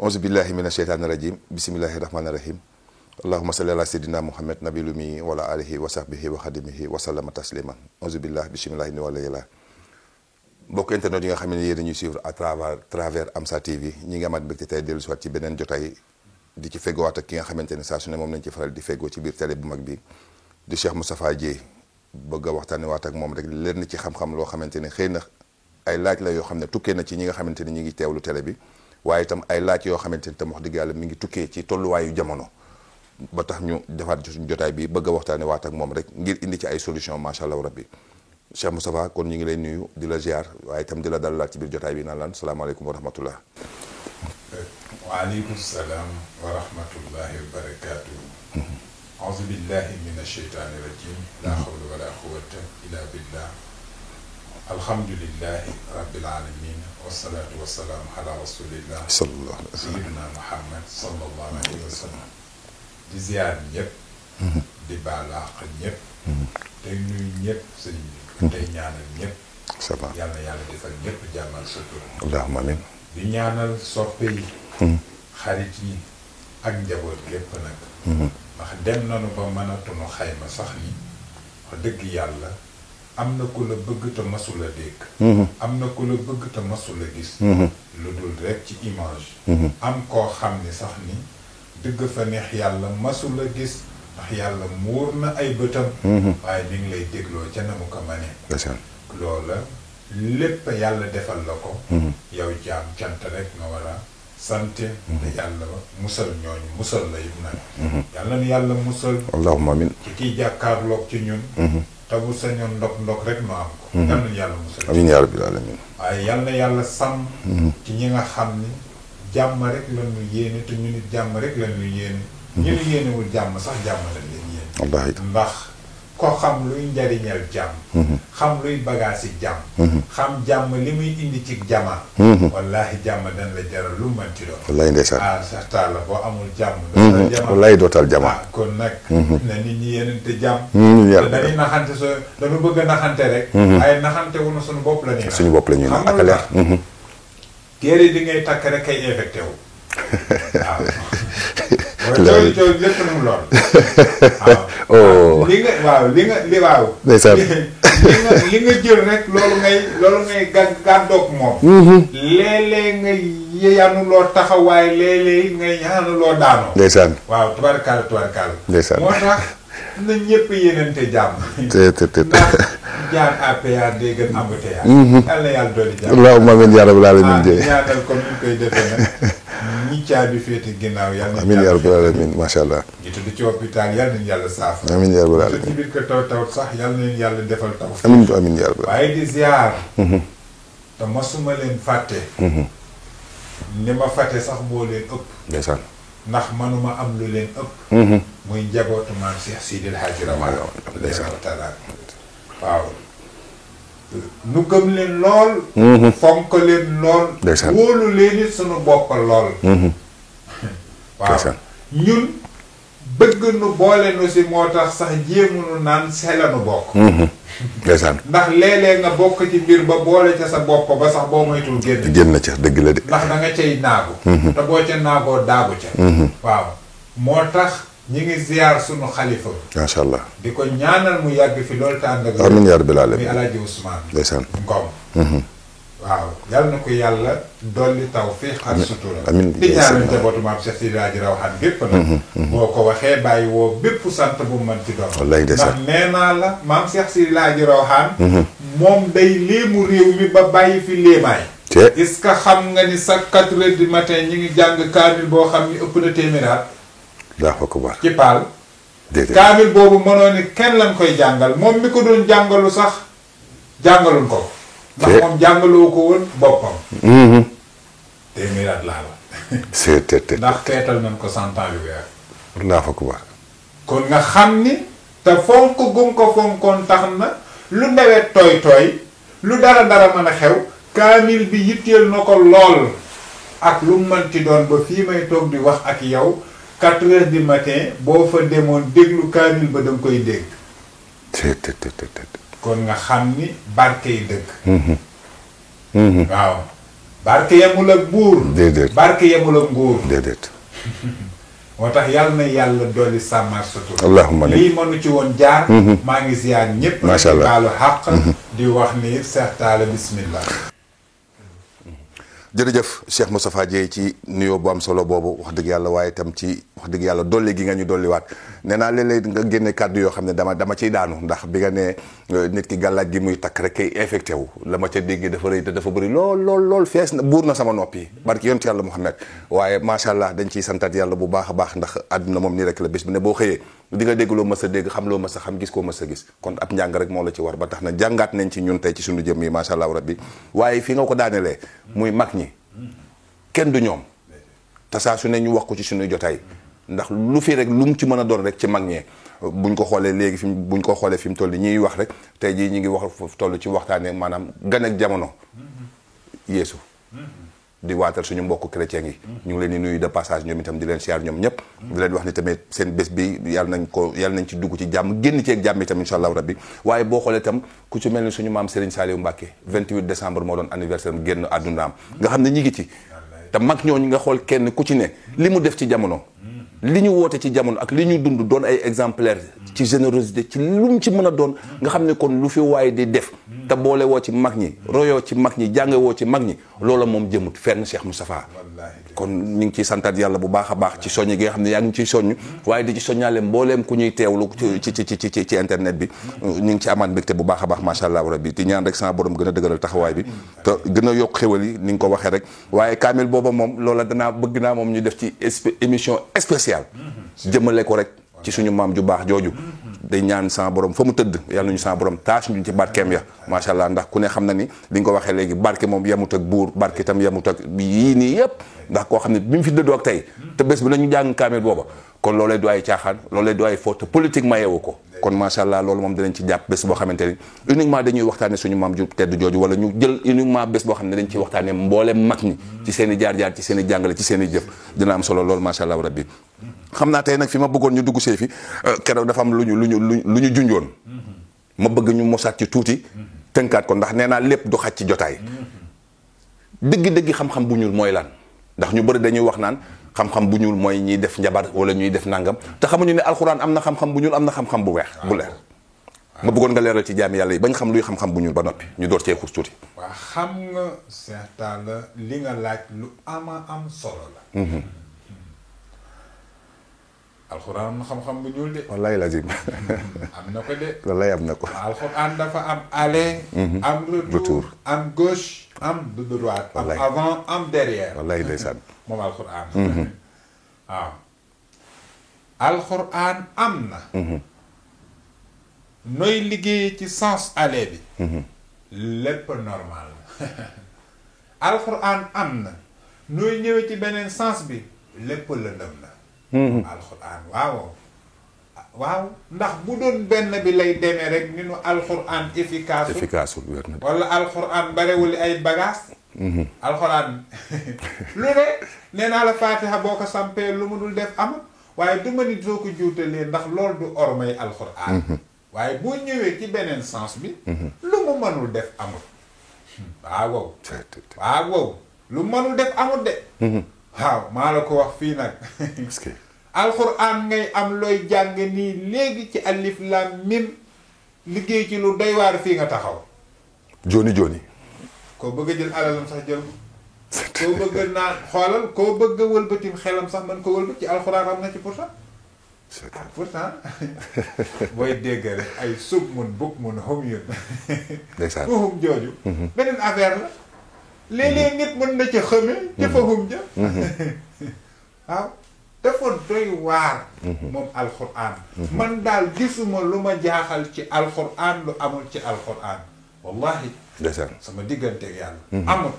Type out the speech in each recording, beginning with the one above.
auzu billahi mina sheytaani rajim bismillahi rahmaani rahim allahuma salli ala sayyidina muhammad nabilumi wala alihi wa sahbihi wa xadimihi wa sallama tasliman auzu billahi bismillahi ni wala yàlla mbokk internet yi nga xam ne yéen ñuy suivre à travers Amsa TV ñi ngi amaat mbégte tey dellu si waat ci beneen jotaay di ci feggowaat ak ki nga xamante ne saa su ne moom lañ ci faral di feggoo ci biir télé bu mag bi di Cheikh Moustapha Dieye bëgg a waxtaane waat ak moom rek leen ci xam-xam loo xamante ne xëy na ay laaj la yoo xam ne tukkee na ci ñi nga xamante ne ñi ngi teewlu télé bi waaye itam ay laaj yoo xamante ni tam wax dëgg yàlla mi ngi tukkee ci tolluwaayu jamono ba tax ñu defaat suñu jotaay bi bëgg a waxtaane waat ak moom rek ngir indi ci ay solution macha allah rabbi Cheikh Moustapha kon ñu ngi lay nuyu di la ziar waaye itam di la dalalaat ci biir jotaay bi naan laan salaamaaleykum wa rahmatullah. waaleykum salaam wa rahmatullahi wa barakaatu. auzu billahi mina sheytaani rajim. laa hawla wala quwwata illa billah. alhamdulillahi rabbil alamin wasalaatu wasalaamu ala rasulillah sallallahu alayhi wa sallam sayyidina muhammad sallallahu alayhi wa sallam di ziar ñëpp di baalaax ñëpp tey nuyu ñëpp sëñ bi tey ñaanal ñëpp yàlla yàlla defal ñëpp jàmmal sutura allahumma amin di ñaanal soppe yi xarit yi ak njaboot gépp nag ndax dem nanu ba mënatunu xayma sax ni wax dëgg yàlla am na ku la bëgg te masula dégg am na ku la bëgg te masula gis lu dul rek ci image am koo xam ni sax ni dëgg fa neex yàlla masula gis ndax yàlla muur na ay bëtam waaye ni ngi lay dégloo ca na mu ko manee loola lépp yàlla defal la ko yow jaam cant rek nga war a sante te yàlla musal ñooñu musal la yëpp nag yàlla na yàlla musal allahumma amin ci kiy jàkkaarloog ci ñun te bu sañoon ndok rek nu am ko yal na yàlla musal amiin yaa rabbil alamin waaye yal na yàlla sàmm ci ñi nga xam ni jàmm rek la ñu yéene te ñu nit jàmm rek la ñu yéene ñu ni yéenewul jàmm sax jàmm la leen yéene wallaahi ndax ko xam luy njariñal jàmm xam luy bagaasi jàmm xam jàmm li muy indi ci jama wallaahi jàmm dañ la jaral lu manti doon wallaahi ndeysaan ah sa taala boo amul jàmm wallaahi dootal jama kon nag na nit ñi yéenante jàmm dañuy naxante dañu bëgg a naxante rek ay naxante wunu suñu bopp la ñuy nax suñu bopp la ñuy nax ak leer téere di ngay takk rek kay infecté wu waaw mooy coow lépp nu mu lool waaw li nga li nga jël rek loolu ngay gàddoog moom léeg-léeg nga yanuloo taxawaay léeg-léeg nga yanuloo daanoo ndeysaan waaw tubarkalla ndeysaan moo tax na ñëpp yéenante jàmm ndax jaar APA day gën embouteillage yàlla na yàlla dolli jàmm allahumma amiin yaa rabbal alamin ñaanal comme ni ñu koy defee nag ñi caabi féete ginnaaw yàlla amiin yaa rabbal alamin macha allah ñi tudd ci hôpital yàlla nañu yàlla saafara amiin yaa rabbal alamin ci biir ko taw sax yàlla nañu yàlla defal taw amiin yaa rabbal waaye di ziar te masuma leen fàtte ni ma fàtte sax moo leen ëpp ndeysaan ndax manuma am lu leen ëpp muy njabootu maam Cheikh Sidil Hadji Rawane taala waaw nu gëm leen lool fonk leen lool wóolu leen it sunu bopp lool waaw ñun bëgg nu boole nu si moo tax sax jéemunu naan selanu bokk ndeysaan ndax léeg-léeg nga bokk ci mbir ba boole ca sa bopp ba sax boo moytul génn ca dëgg la de ndax da nga cay naagu te boo ca naagoo daagu ca waaw moo tax ñi ngi ziar sunu xalifa macha allah di ko ñaanal mu yàgg fi loolu tànd ak amiin yaa rabbil alamin muy Alaaji Ousmane ndeysaan Ngom waaw yal na ko yàlla dolli tawfiix ak sutura amiin di ñaanal njabootu maam Cheikh Sidil Hadji Rawane gépp nag boo ko waxee bàyyi woo bépp sant bu mën ci doon wallaay ndeysaan ndax nee naa la maam Cheikh Sidil Hadji Rawane moom day léemu réew mi ba bàyyi fi léemaay est-ce que xam nga ni sa 4 heures du matin ñi ngi jàng kaamil boo xam ni ëpp na téeméeraat daa fa ko baax ci paal déedéet kaamil boobu mënoo ni kenn lañ koy jàngal moom mi ko doon jàngalu sax jàngaluñ ko ndax moom jàngaloo ko woon boppam téeméeraat laa la ndax feetal nañ ko 100 ans yu weer daa fa ko baax kon nga xam ni te fonk gum ko fonkoon tax na lu ndewet tooy lu dara mën a xew kaamil bi yitteel na ko lool ak lu mën ci doon ba fii may toog di wax ak yow 4 heures du matin boo fa demoon déglu kaamil ba danga koy dégg kon nga xam ni barke yi dëgg waaw barke yemul ak buur. déedéet barke yemul ak nguur. déedéet. moo tax yàlla na yàlla dolli sàmmaat sa tur. allahumma lii mënu ci woon jaar. maa ngi ziar ñëpp. macha allah di baalu xàq. di wax ni Cheikh Talla bismillah. jërëjëf Cheikh Moustapha Dieye ci nuyoo bu am solo boobu wax dëgg yàlla waaye itam ci wax dëgg yàlla dolli gi nga ñu dolliwaat nee naa léeg-léeg nga génne kàddu yoo xam ne dama ciy daanu ndax bi nga ne nit ki gàllaaj gi muy takk rek kay infecté wu la ma ca dégg dafa rëy te dafa bëri lool fees na buur na sama nopp yi barki yonent yàlla Muhammad waaye macha allah dañ ciy santaat yàlla bu baax a baax ndax àdduna moom nii rek la bés bu ne boo xëyee di nga dégg loo mës a dégg xam loo mës a xam gis koo mës a gis kon ab njàng rek moo la ci war ba tax na jàngaat nañ ci ñun tey ci suñu jëm yi macha allah rabbi waaye fi nga ko daanelee muy mag ñi kenn du ñoom te saa su ne ñu wax ko ci suñuy jotaay ndax lu fi rek lu mu ci mën a doon rek ci mag ñee buñ ko xoolee léegi buñ ko xoolee fi mu toll ñuy wax rek tey jii ñu ngi wax toll ci waxtaanee maanaam gan ak jamono yeesu di waatal suñu mbokku chrétien yi ñu ngi leen di nuyu de passage ñoom itam di leen siyaar ñoom ñëpp di leen wax ni tamit seen bés bi yàlla nañ ci dugg ci jàmm génn ci ak jàmm itam insha allahu rabbi waaye boo xoolee itam ku ci mel ni suñu maam Serigne Saliou Mbacké 28 décembre moo doon anniversaire am génn àddunaam nga xam ne ñi ngi ci te mag ñooñu nga xool kenn ku ci ne li mu def ci jamono li ñu woote ci jamono ak li ñu dund doon ay exemplaire ci générosité ci lu mu ci mën a doon nga xam ne kon lu fi waaye di def te boole woo ci mag ñi royoo ci mag ñi jànge woo ci mag ñi loola moom jëmut fenn Cheikh Moustapha kon ñu ngi ciy santaat yàlla bu baax a baax ci soññ gi nga xam ne yaa ngi ciy soññ waaye di ci soññaale mbooleem ku ñuy teewlu ci internet bi ñu ngi ci amaat mbégte bu baax a baax macha allah rabbi di ñaan rek sama borom gën a dëgëral taxawaay bi te gën a yokk xéwal yi ni nga ko waxee rek waaye kaamil booba moom loola bëgg naa moom ñu def ci émission spéciale jëmale ko rek ci suñu maam ju baax jooju day ñaan sama borom fa mu tëdd yàlla nañu sama borom taas ñu ci barkeem ya macha allah ndax ku ne xam na ni li nga ko waxee léegi barke moom yemut ak buur barke itam yemut ak yii nii yëpp ndax koo xam ne bi mu fi dëddoo ak tey te bés bi nañu jàng kaamil booba kon loolee du ay caaxaan loolee du ay faute politique mayewu ko kon macha allah loolu moom dinañ ci jàpp bés boo xamante ni uniquement dañuy waxtaane suñu maam ju tedd jooju wala ñu jël uniquement bés boo xam ne dañ ciy waxtaane mboolem mag ñi ci seen i jaar-jaar ci seen i jàngale ci seen i jëf dina am solo loolu macha allah rabbi xam naa tey nag fi ma bëggoon ñu dugg see fi keroog dafa am lu ñu junjoon ma bëgg ñu mosaat ci tuuti tënkaat ko ndax nee naa lépp du xaj ci jotaay dëgg-dëgg xam-xam bu ñuul mooy lan ndax ñu bëri dañuy wax naan xam-xam bu ñuul mooy ñiy def njabar wala ñuy def nangam te xamuñu ne alxuraan am na xam-xam bu ñuul am na xam-xam bu weex bu leer ma bëggoon nga leeral ci jaami yàlla yi bañ xam luy xam-xam bu ñuul ba noppi ñu door cee xuus tuuti. waaw xam nga Cheikh Talla li nga laaj lu ama am solo la. alxuraan am na xam-xam bu ñuul de. wallaay lazim. am na ko de. wallaay am na ko. alxuraan dafa am aller. am retour am gauche am droite. am avant am derrière. wallaay ndeysaan. moom alxuraan. waaw. alxuraan am na. nooy liggéeyee ci sens aller bi. lépp normal. alxuraan am na. nooy ñëwee ci beneen sens bi lépp lëndëm la. alxuraan waaw ndax bu doon benn bi lay demee rek ni nu alxuraan efficace wér na wala alxuraan barewul ay bagages. alxuraan lu ne nee naa la faatiha boo ko sampee lu mu dul def amul waaye du ma nit soo ko juutalee ndax loolu du ormay alxuraan. waaye boo ñëwee ci beneen sens bi. lu mu mënul def amul. waaw lu mu mënul def amul de. waaw maa la ko wax fii nag. alxuraan ngay am looy jàng nii léegi ci alif lam mim liggéey ci lu doy waar fii nga taxaw. jooni jooni. koo bëgg a jël alalam sax jël ko. koo bëgg naan xoolal koo bëgg a wëlbatim xelam sax mën ko wëlbat ci alxuraan am na ci pourtant. pourtant booy dégg rek ay sub mun bug mun xum yun. ndeysaan fu xum jooju. beneen affaire la. léeg-léeg nit mën na ca xëme. ca fa xum ja. waaw dafa doy waar. moom alxuraan. man daal gisuma lu ma jaaxal ci alxuraan lu amul ci alxuraan. wallahi. ndeysaan sama digganteeg yàlla. amul.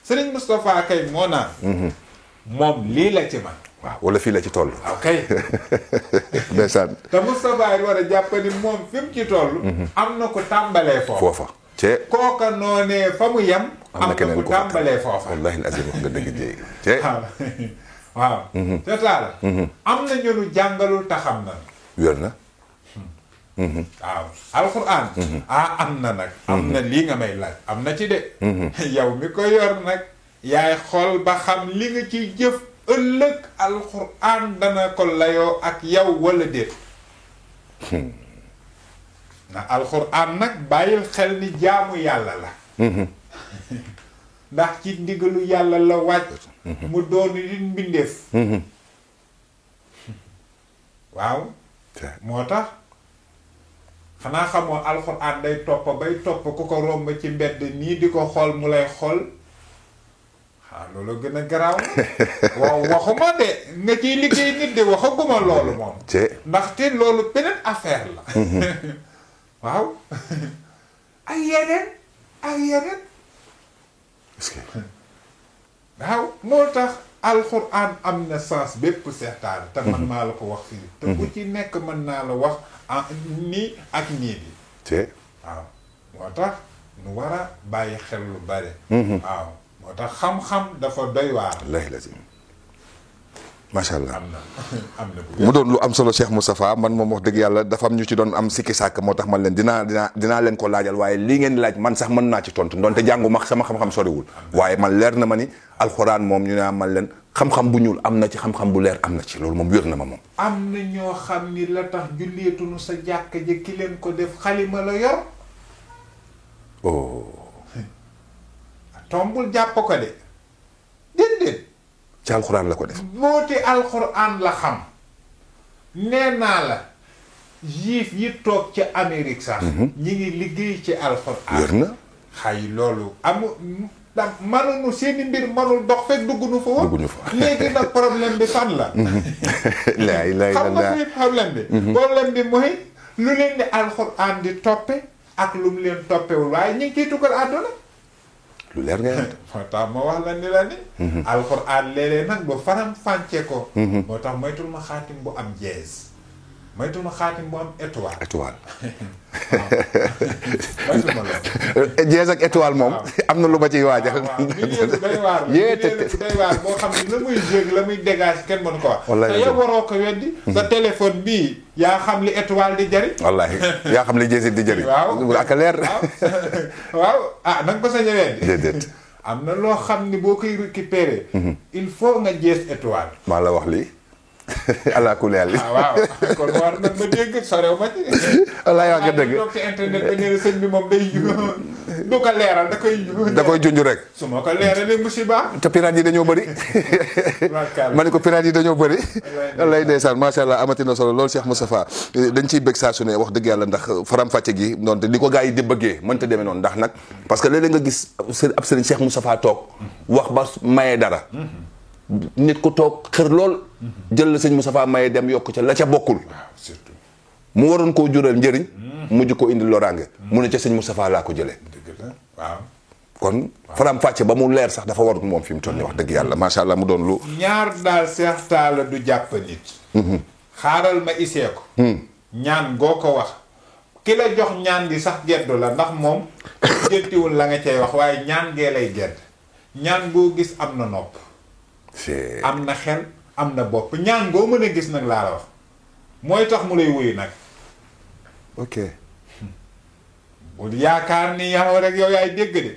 Serigne Moustapha kay moo naan. moom lii la ci man. waaw wala fii la ci toll. ok. ndeysaan. te Moustapha yi war a jàpp ni moom fi mu ci toll. am na ko tàmbalee foofa. kooka noonee fa mu yem. am na ko tàmbalee foofa. wallahi azim wax nga dëgg jéeg. waaw. c'est ça. am na ñu nu jàngalul te xam na. wér na. waaw alxuraan. am na nag. am na lii nga may laaj am na ci de. yow mi ko yor nag yaay xool ba xam li nga ciy jëf ëllëg alxuraan dana ko layoo ak yow wala déet ndax alxuraan nag bàyyil xel ni jaamu yàlla la ndax ci ndigalu yàlla la wàcc mu doon nit mbindeef waaw moo tax xanaa xamoo alxuraan day topp bay topp ku ko romb ci mbedd nii di ko xool mu lay xool loolu gën a garaaw waaw waxuma de nga ciy liggéey nit de waxaguma loolu moom ndaxte loolu beneen affaire la waaw ak yeneen waaw moo tax alxuraan am na sens bépp seetaan te man maa la ko wax fii te bu ci nekk mën naa la wax nii ak nii bi waaw moo tax nu war a bàyyi xel lu bare waaw moo tax xam-xam dafa doy waar wallaahi lazim macha allah am na mu doon lu am solo Cheikh Moustapha man moom wax dëgg yàlla dafa am ñu ci doon am sikki sàkk moo tax man leen dinaa leen ko laajal waaye lii ngeen laaj man sax mën naa ci tontu ndonte jàngu ma sama xam-xam soriwul waaye man leer na ma ni alxuraan moom ñu ne man leen xam-xam bu ñuul am na ci xam-xam bu leer am na ci loolu moom wér na ma moom am na ñoo xam ni la tax julleetunu sa jàkk ji ki leen ko def xalima la yor tombul jàpp ko de déedéet ci alxuraan la ko def booti alxuraan la xam nee naa la juif yi toog ci Amérique sax ñi ngi liggéey ci alxuraan wér na xay loolu manunu seeni mbir manul dox fekk dugguñu fa woon léegi nag problème bi fan la xam nga fi problème bi mooy lu leen di alxuraan di toppe ak lu mu leen toppewul waaye ñu ngi ciy tukkal àdduna lu leer nga moo tax ma wax la ni la ni alxuraan léeg-léeg nag ba faram fànce ko moo tax moytul ma xaatim bu am jeez moytul ma xaatim bu am étoile moytul ma loolu jeez ak étoile moom am na lu ma ciy waajal day waar boo xam ne la muy jég la muy dégage kenn mënu ko wax te yow waroo ko weddi sa téléphone bii yaa xam li étoile di jëriñ wallaahi yaa xam li jeesit di jëriñ waaw ak leer waaw na nga ko sañ a weddi déedéet am na loo xam ni boo koy récupérer il faut nga jees étoile maa la wax lii ala kulli yàlla waaw kon war nag ma dégg sorew ma ci wallaahi wax nga dëgg toog ci internet ba nee sëñ bi moom day du ko leeral da koy junj rek su ma ko leeralee musiba te pirate yi dañoo bëri ma ne ko pirate yi dañoo bëri wallaay ndeysaan macha allah amati na solo loolu Cheikh Moustapha dañ ciy bëgg saa su ne wax dëgg yàlla ndax faram-fàcce gi noonu te ni ko gars yi di bëggee mënta demee noonu ndax nag parce que léeg-léeg nga gis ab sëriñ Cheikh Moustapha toog wax ba mayee dara nit ku toog xër lool jël la sëñ Moustapha maye dem yokk ca la ca bokkul surtout mu waroon koo jural njëriñ mujj ko indi loraange mu ne ca sëñ Moustapha laa ko jëlee waaw kon faram fàcce ba mu leer sax dafa warut moom fi mu toll nii wax dëgg yàlla macha allah mu doon lu ñaar daal Seex Taala du jàpp nit xaaral ma isee ko ñaan goo ko wax ki la jox ñaan gi sax geddu la ndax moom jëntiwul la nga cay wax waaye ñaan gee lay gedd ñaan goo gis am na nopp am na xel am na bopp ñaan goo mën a gis nag laa la wax mooy tax mu lay wuyu nag ok bul yaakaar ni yow rek yow yaay dégg de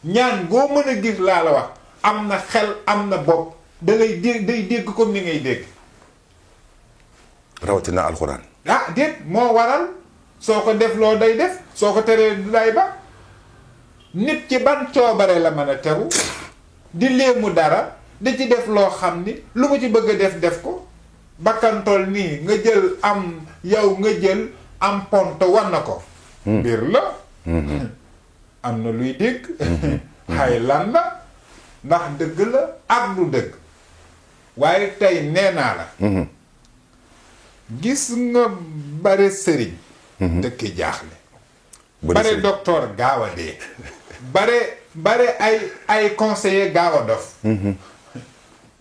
ñaan goo mën a gis laa la wax am na xel am na bopp da lay dégg day dégg comme ni ngay dégg rawatina alxuraan déet moo waral soo ko def loo day def soo ko teree du day ba nit ci ban coobare la mën a tegu di léemu dara di ci def loo xam ni lu mu ci bëgg a def ko bakkantool nii nga jël am yow nga jël am pont wan na ko mbir la am na luy dégg xay lan la ndax dëgg la ak du dëgg waaye tey nee naa la gis nga bare sëriñ dëkk jaaxle bare docteur gaaw a dee bare ay conseiller gaaw a dof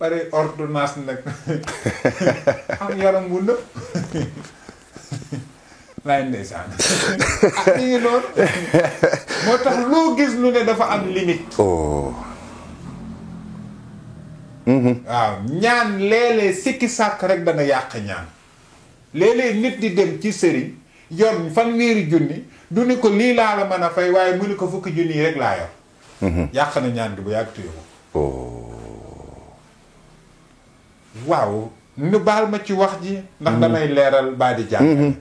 bare ordonnance nag am yaram wu nëpp laay ndeysaan ak ngi noonu moo tax loo gis lu ne dafa am limite waaw ñaan léeg-léeg sikki sàkk rek dana yàq ñaan léeg-léeg nit di dem ci sëriñ yor fanweeri junni du ni ko lii laa la mën a fay waaye mu ni ko fukki junni yi rek laa yor yàq na ñaan gi bu yàgg téye ko. waaw nu baal ma ci wax ji. ndax damay leeral baa di jàng.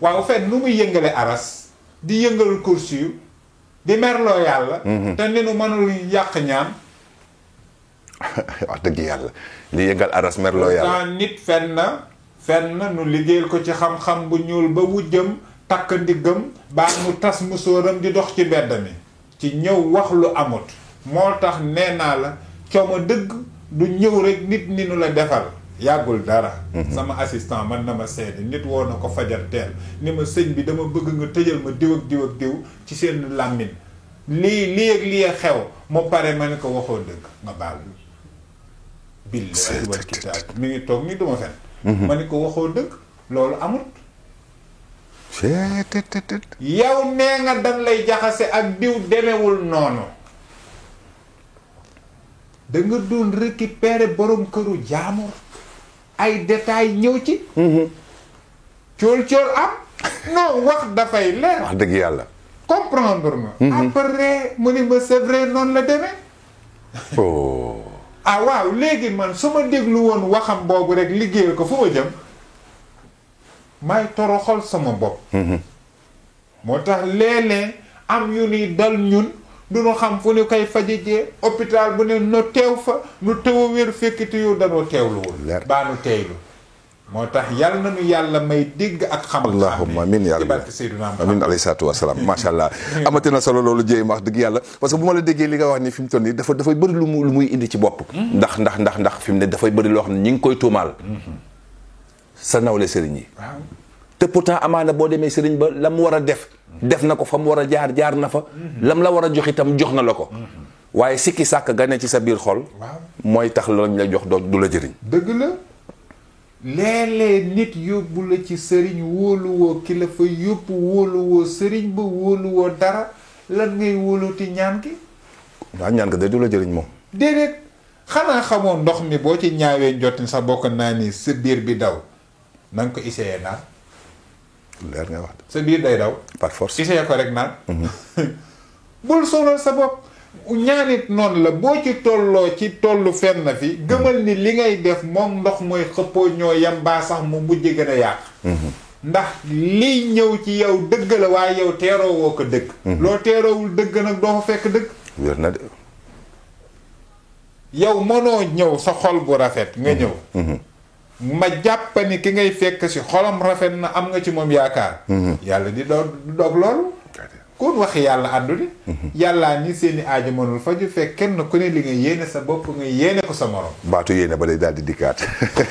waaw fet nu muy yëngale aras di yëngal kursi yu di merloo yàlla. te ni nu mënul yàq ñaan. wax dëgg yàlla li yëngal aras merloo yàlla. nit fenn nu liggéeyal ko ci xam-xam bu ñuul ba wujjam takk ndiggam baa mu tas musóoram di dox ci mbedd mi ci ñëw wax lu amut. moo tax nee naa la cooma dëgg du ñëw rek nit ni nu la defal yàggul dara. sama assistant man na ma seede nit woo na ko fajar teel ni ma sëñ bi dama bëgg nga tëjal ma diw ak diw ak diw ci seen làmmiñ lii ak lii xew mu pare ma ne ko waxoo dëgg nga baal billahi wal kitaab mi ngi toog ni duma fen ma ne ko waxoo dëgg loolu amut. yow nee nga dañ lay jaxase ak diw demewul noonu. da nga doon récupérer borom këru jaamur ay détails ñëw ci. cool am. non wax dafay leer. wax dëgg yàlla. comprendre nga. après mu ni ma c'est vrai noonu la demee. ah waaw léegi man su ma déglu woon waxam boobu rek liggéeyal ko fu ma jëm. may toroxal sama bopp. moo tax léeg-léeg am yu ni dal ñun. du ñu xam fu ñu koy fajijee hôpital bu ne nu teew fa nu teew a wér fekkiti yow dañoo teewluwul baa nu teeylu moo tax yal na nu yàlla may dégg ak xam allahumma amin ya rabbi amin alayhi salaatu wasalaam macha allah amati na solo loolu jéey wax dëgg yàlla parce que bu ma la déggee li nga wax ni fi mu toll nii dafay bëri lu muy indi ci bopp ndax fi mu ne dafay bëri loo xam ne ñi ngi koy tuumaal sa nawle sëriñ yi te pourtant amaana boo demee sëriñ ba la mu war a def na ko fa mu war a jaar na fa lam la war a jox itam jox na la ko waaye sikki sàkk ga ne ci sa biir xol mooy tax lañ la jox du la jëriñ dëgg la léeg-léeg nit yóbbu la ci sëriñ wóoluwoo ki la fa yóbbu wóoluwoo sëriñ ba wóoluwoo dara lan ngay wóoluti ñaan ki waaw ñaan ko de du la jëriñ moom déedéet xanaa xamoo ndox mi boo ci ñaawee njottin sa bokk naa ni sa biir bi daw na nga ko essayé naan leer nga wax sa biir day daw par force essayé ko rek naan bul sonal sa bopp ñaanit noonu la boo ci tolloo ci tollu fenn fi gëmal ni li ngay def moom ndox mooy xëppoo ñoo yam baa sax mu mujj gën a yàq ndax liy ñëw ci yow dëgg la waaye yow teeroo woo ko dëgg loo teeroowul dëgg nag doo fa fekk dëgg wér na de yow mënoo ñëw sa xol bu rafet nga ñëw ma jàpp ni ki ngay fekk si xolam rafet na am nga ci moom yaakaar yàlla di doog loolu kon waxi yàlla àndu di yàllaa ni seeni aajo mënul faju fekk kenn ku ne li nga yéene sa bopp nga yéene ko sa morom baatu yéene ba day daal di dikkaat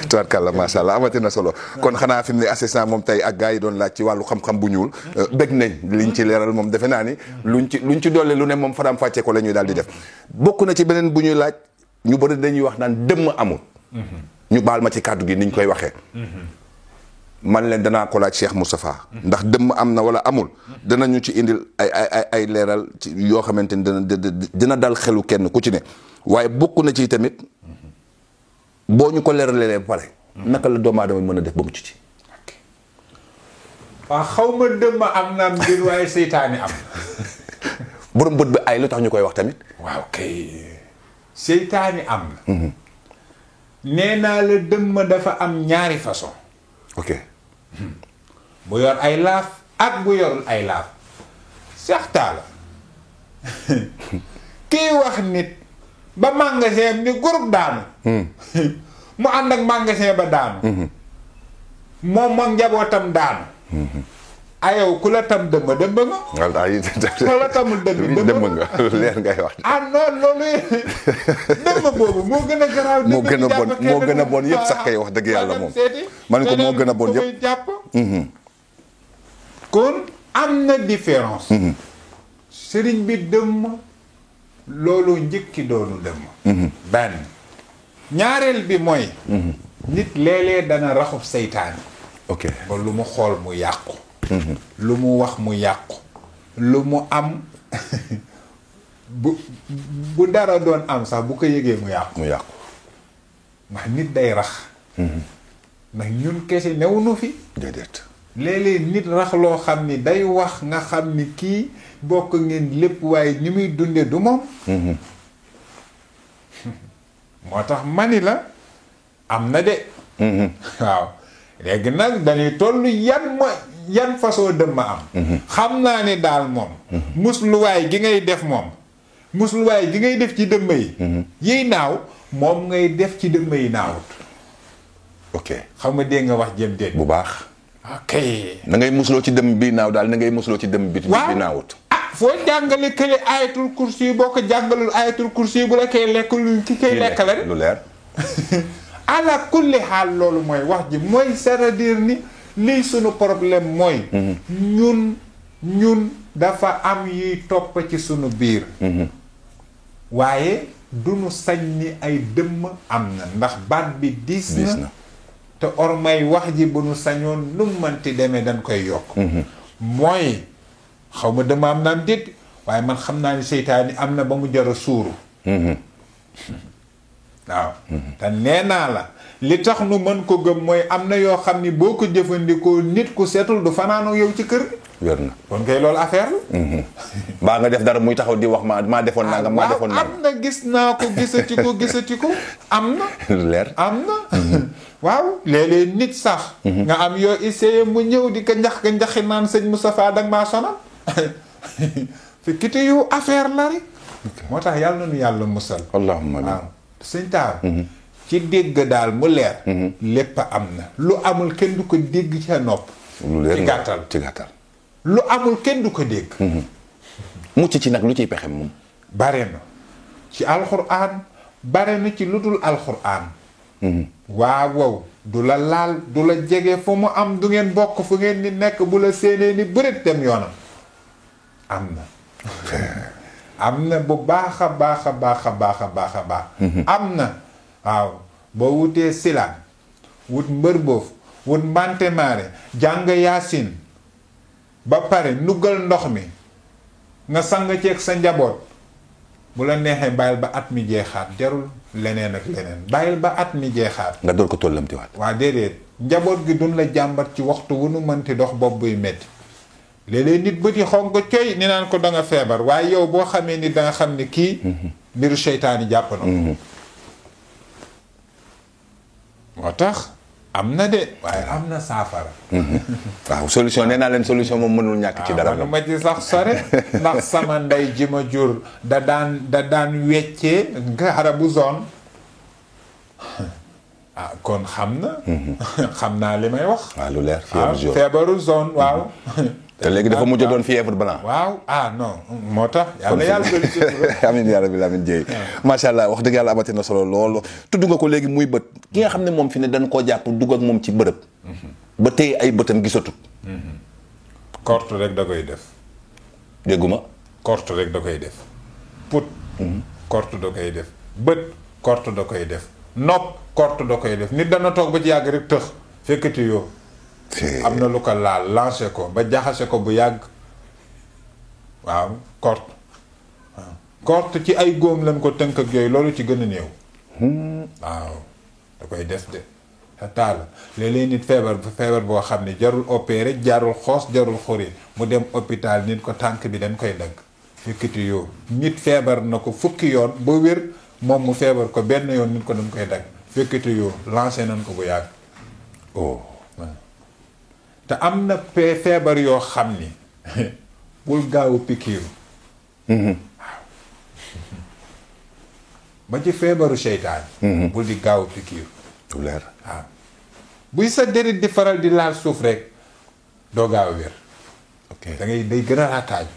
tubaarkàlla macha allah amati na solo kon xanaa fi mu ne assistant moom tey ak gars yi doon laaj ci wàllu xam-xam bu ñuul bëgg nañ liñ ci leeral moom defe naa ni luñ ci doole lu ne moom faram fàccee ko la ñuy daal di def bokk na ci beneen bu ñuy laaj ñu bëri dañuy wax naan dëmm amul ñu baal ma ci kàddu gi niñ koy waxee man leen danaa ko laaj Cheikh Moustapha ndax dëmm am na wala amul danañu ci indil ay leeral ci yoo xamante ni dina dal xelu kenn ku ci ne waaye bokk na ci tamit boo ñu ko leeralee ba pare naka la doomu aadama mën a def ba mu ci waaw xaw ma dëmm am na mbir waaye seytaane am borom bët bi ay lu tax ñu koy wax tamit waaw kay seytaane am na nee naa la dëmm dafa am ñaari façon ok bu yor ay laaf ak bu yorul ay laaf seextaa la kii wax nit ba magasin ni groupe daanu mu ànd ak magasin ba daanu moom moom njabootam daanu ayow ku la tam dëmb nga ku la tamul dëmb nga leer ngay wax ah non loolu dëmb boobu moo gën a garaaw moo gën a bon yëpp sax kay wax dëgg yàlla moom man ko moo gën a bon yëpp jàpp kon am na différence sëriñ bi dëmm loolu njëkki doonu dëmm benn ñaareel bi mooy nit léeg-léeg dana raxub seytaane ok ba lu mu xool mu yàqu lu mu wax mu yàqu lu mu am bu dara doon am sax bu ko yëgee mu yàqu ndax nit day rax ndax ñun kese newuñu fi déedéet léeg-léeg nit rax loo xam ni day wax nga xam ni kii bokk ngeen lépp waaye ni muy dunde du moom. moo tax mani la am na de. waaw léegi nag dañuy toll yan façon dëmm am. xam naa ne daal moom. musluwaay gi ngay def moom. musluwaay gi ngay def ci dëmm yi. yiy naaw moom ngay def ci dëmm yi naawut. ok xam nga dégg nga wax jëm déet. bu baax. ok. na ngay musloo ci dëmm bi naaw daal na ngay musloo ci dëmm bi naawut. foo jàngale kële ayatul kursi yi boo ko jàngalul ayatul kursi yi bu la koy lekk lu ki koy lekk la de. lu leer. ala kulli xaal loolu mooy wax ji mooy c'est-à-dire ni lii sunu problème mooy. ñun dafa am yuy topp ci sunu biir. waaye duñu sañ ni ay dëmm am na ndax baat bi diis na. te ormay wax ji bu nu sañoon nu mënti demee dañ koy yokk. mooy xaw ma dama am naan déet waaye man xam naa ni seytaani am na ba mu jar a suuru. waaw te nee naa la li tax nu mën ko gëm mooy am na yoo xam ni boo ko jëfandikoo nit ku setul du fanaanoo yow ci kër. wér na kon kay loolu affaire la. baa nga def dara muy taxaw di wax maa defoon nangam maa defoon nangam. am na gis naa ko gisati ko am na. leer am na. waaw léeg-léeg nit sax. nga am yoo essayé mu ñëw di ko njaxi naan sëñ Moustapha danga maa sonal. fi kite yu affaire la rek. moo tax yàlla na nu yàlla musal. allahumma waaw sëñ Taal. ci dégg daal mu leer. lépp am na. lu amul kenn du ko dégg ci nopp. lu leer ci gàttal. lu amul kenn du ko dégg. mucc ci nag lu ciy pexem moom. bare na ci alxuraan bare na ci lu dul alxuraan. waaw du la laal du la jege fu mu am du ngeen bokk fu ngeen ni nekk bu la séenee ni bëreet dem yoonam. am na. am na bu baax a baax a baax a baax a baax a baax. am na. waaw boo wutee silaan wut mbër boof wut mbante maare jàng yaasin ba pare nuggal ndox mi nga sang ceeg sa njaboot bu la neexee bàyyil ba at mi jeexaat jarul leneen ak leneen bàyyil ba at mi jeexaat nga door ko tollamtiwaat. waa déedéet njaboot gi duñ la jàmbat ci waxtu wu nu mënti dox bopp buy metti léeg-léeg nit bët yi xonq ko coy ni naan ko da nga feebar waaye yow boo xamee ni da nga xam ne kii mbiru seytaani jàpp na moo tax am na de waaye am na saafara. waaw solution nee naa leen solution moom mënul ñàkk ci dara. ma ci sax sore ndax sama ndey ji ma jur da daan weccee garabu zone. ah kon xam na. xam naa li may wax. waaw lu leer feebaru zone waaw. te léegi dafa mujj doon fièvre blanc. waaw non moo tax. yàlla amiin yaa rabbi amiin Dieye. macha allah wax dëgg yàlla amati na solo lool. tudd nga ko léegi muy bët. ki nga xam ne moom fi ne dañ koo jàpp dugg ak moom ci bërëb. ba tey ay bëtam gisatut. korte rek da koy def. dégguma. korte rek da koy def. put. korte da koy def. bët korte da koy def. nopp korte da koy def nit dana toog ba ci yàgg rek tëx fekkati yoo. am na lu ko laal lancé ko ba jaxase ko bu yàgg. waaw korte. waaw korte ci ay góom lañ ko tënk ak yooyu loolu ci gën a néew. waaw da koy def de. te taal léeg-léeg nit feebar boo xam ne jarul opéré jarul xoos jarul xuri mu dem hôpital nit ko tànk bi dañ koy dagg. fekkati yoo nit feebar na ko fukki yoon ba wér moom mu feebar ko benn yoon nit ko dañ koy dagg. fekkati yoo lancé nañ ko bu yàgg. oh. te am na feebar yoo xam ni bul gaaw a pikiiru. waaw ba ci feebaru seytaan. bul di gaaw a pikiiru. lu leer. waaw buy sa deret di faral di laal suuf rek doo gaaw a wér. ok da ngay day gën a raakaaj.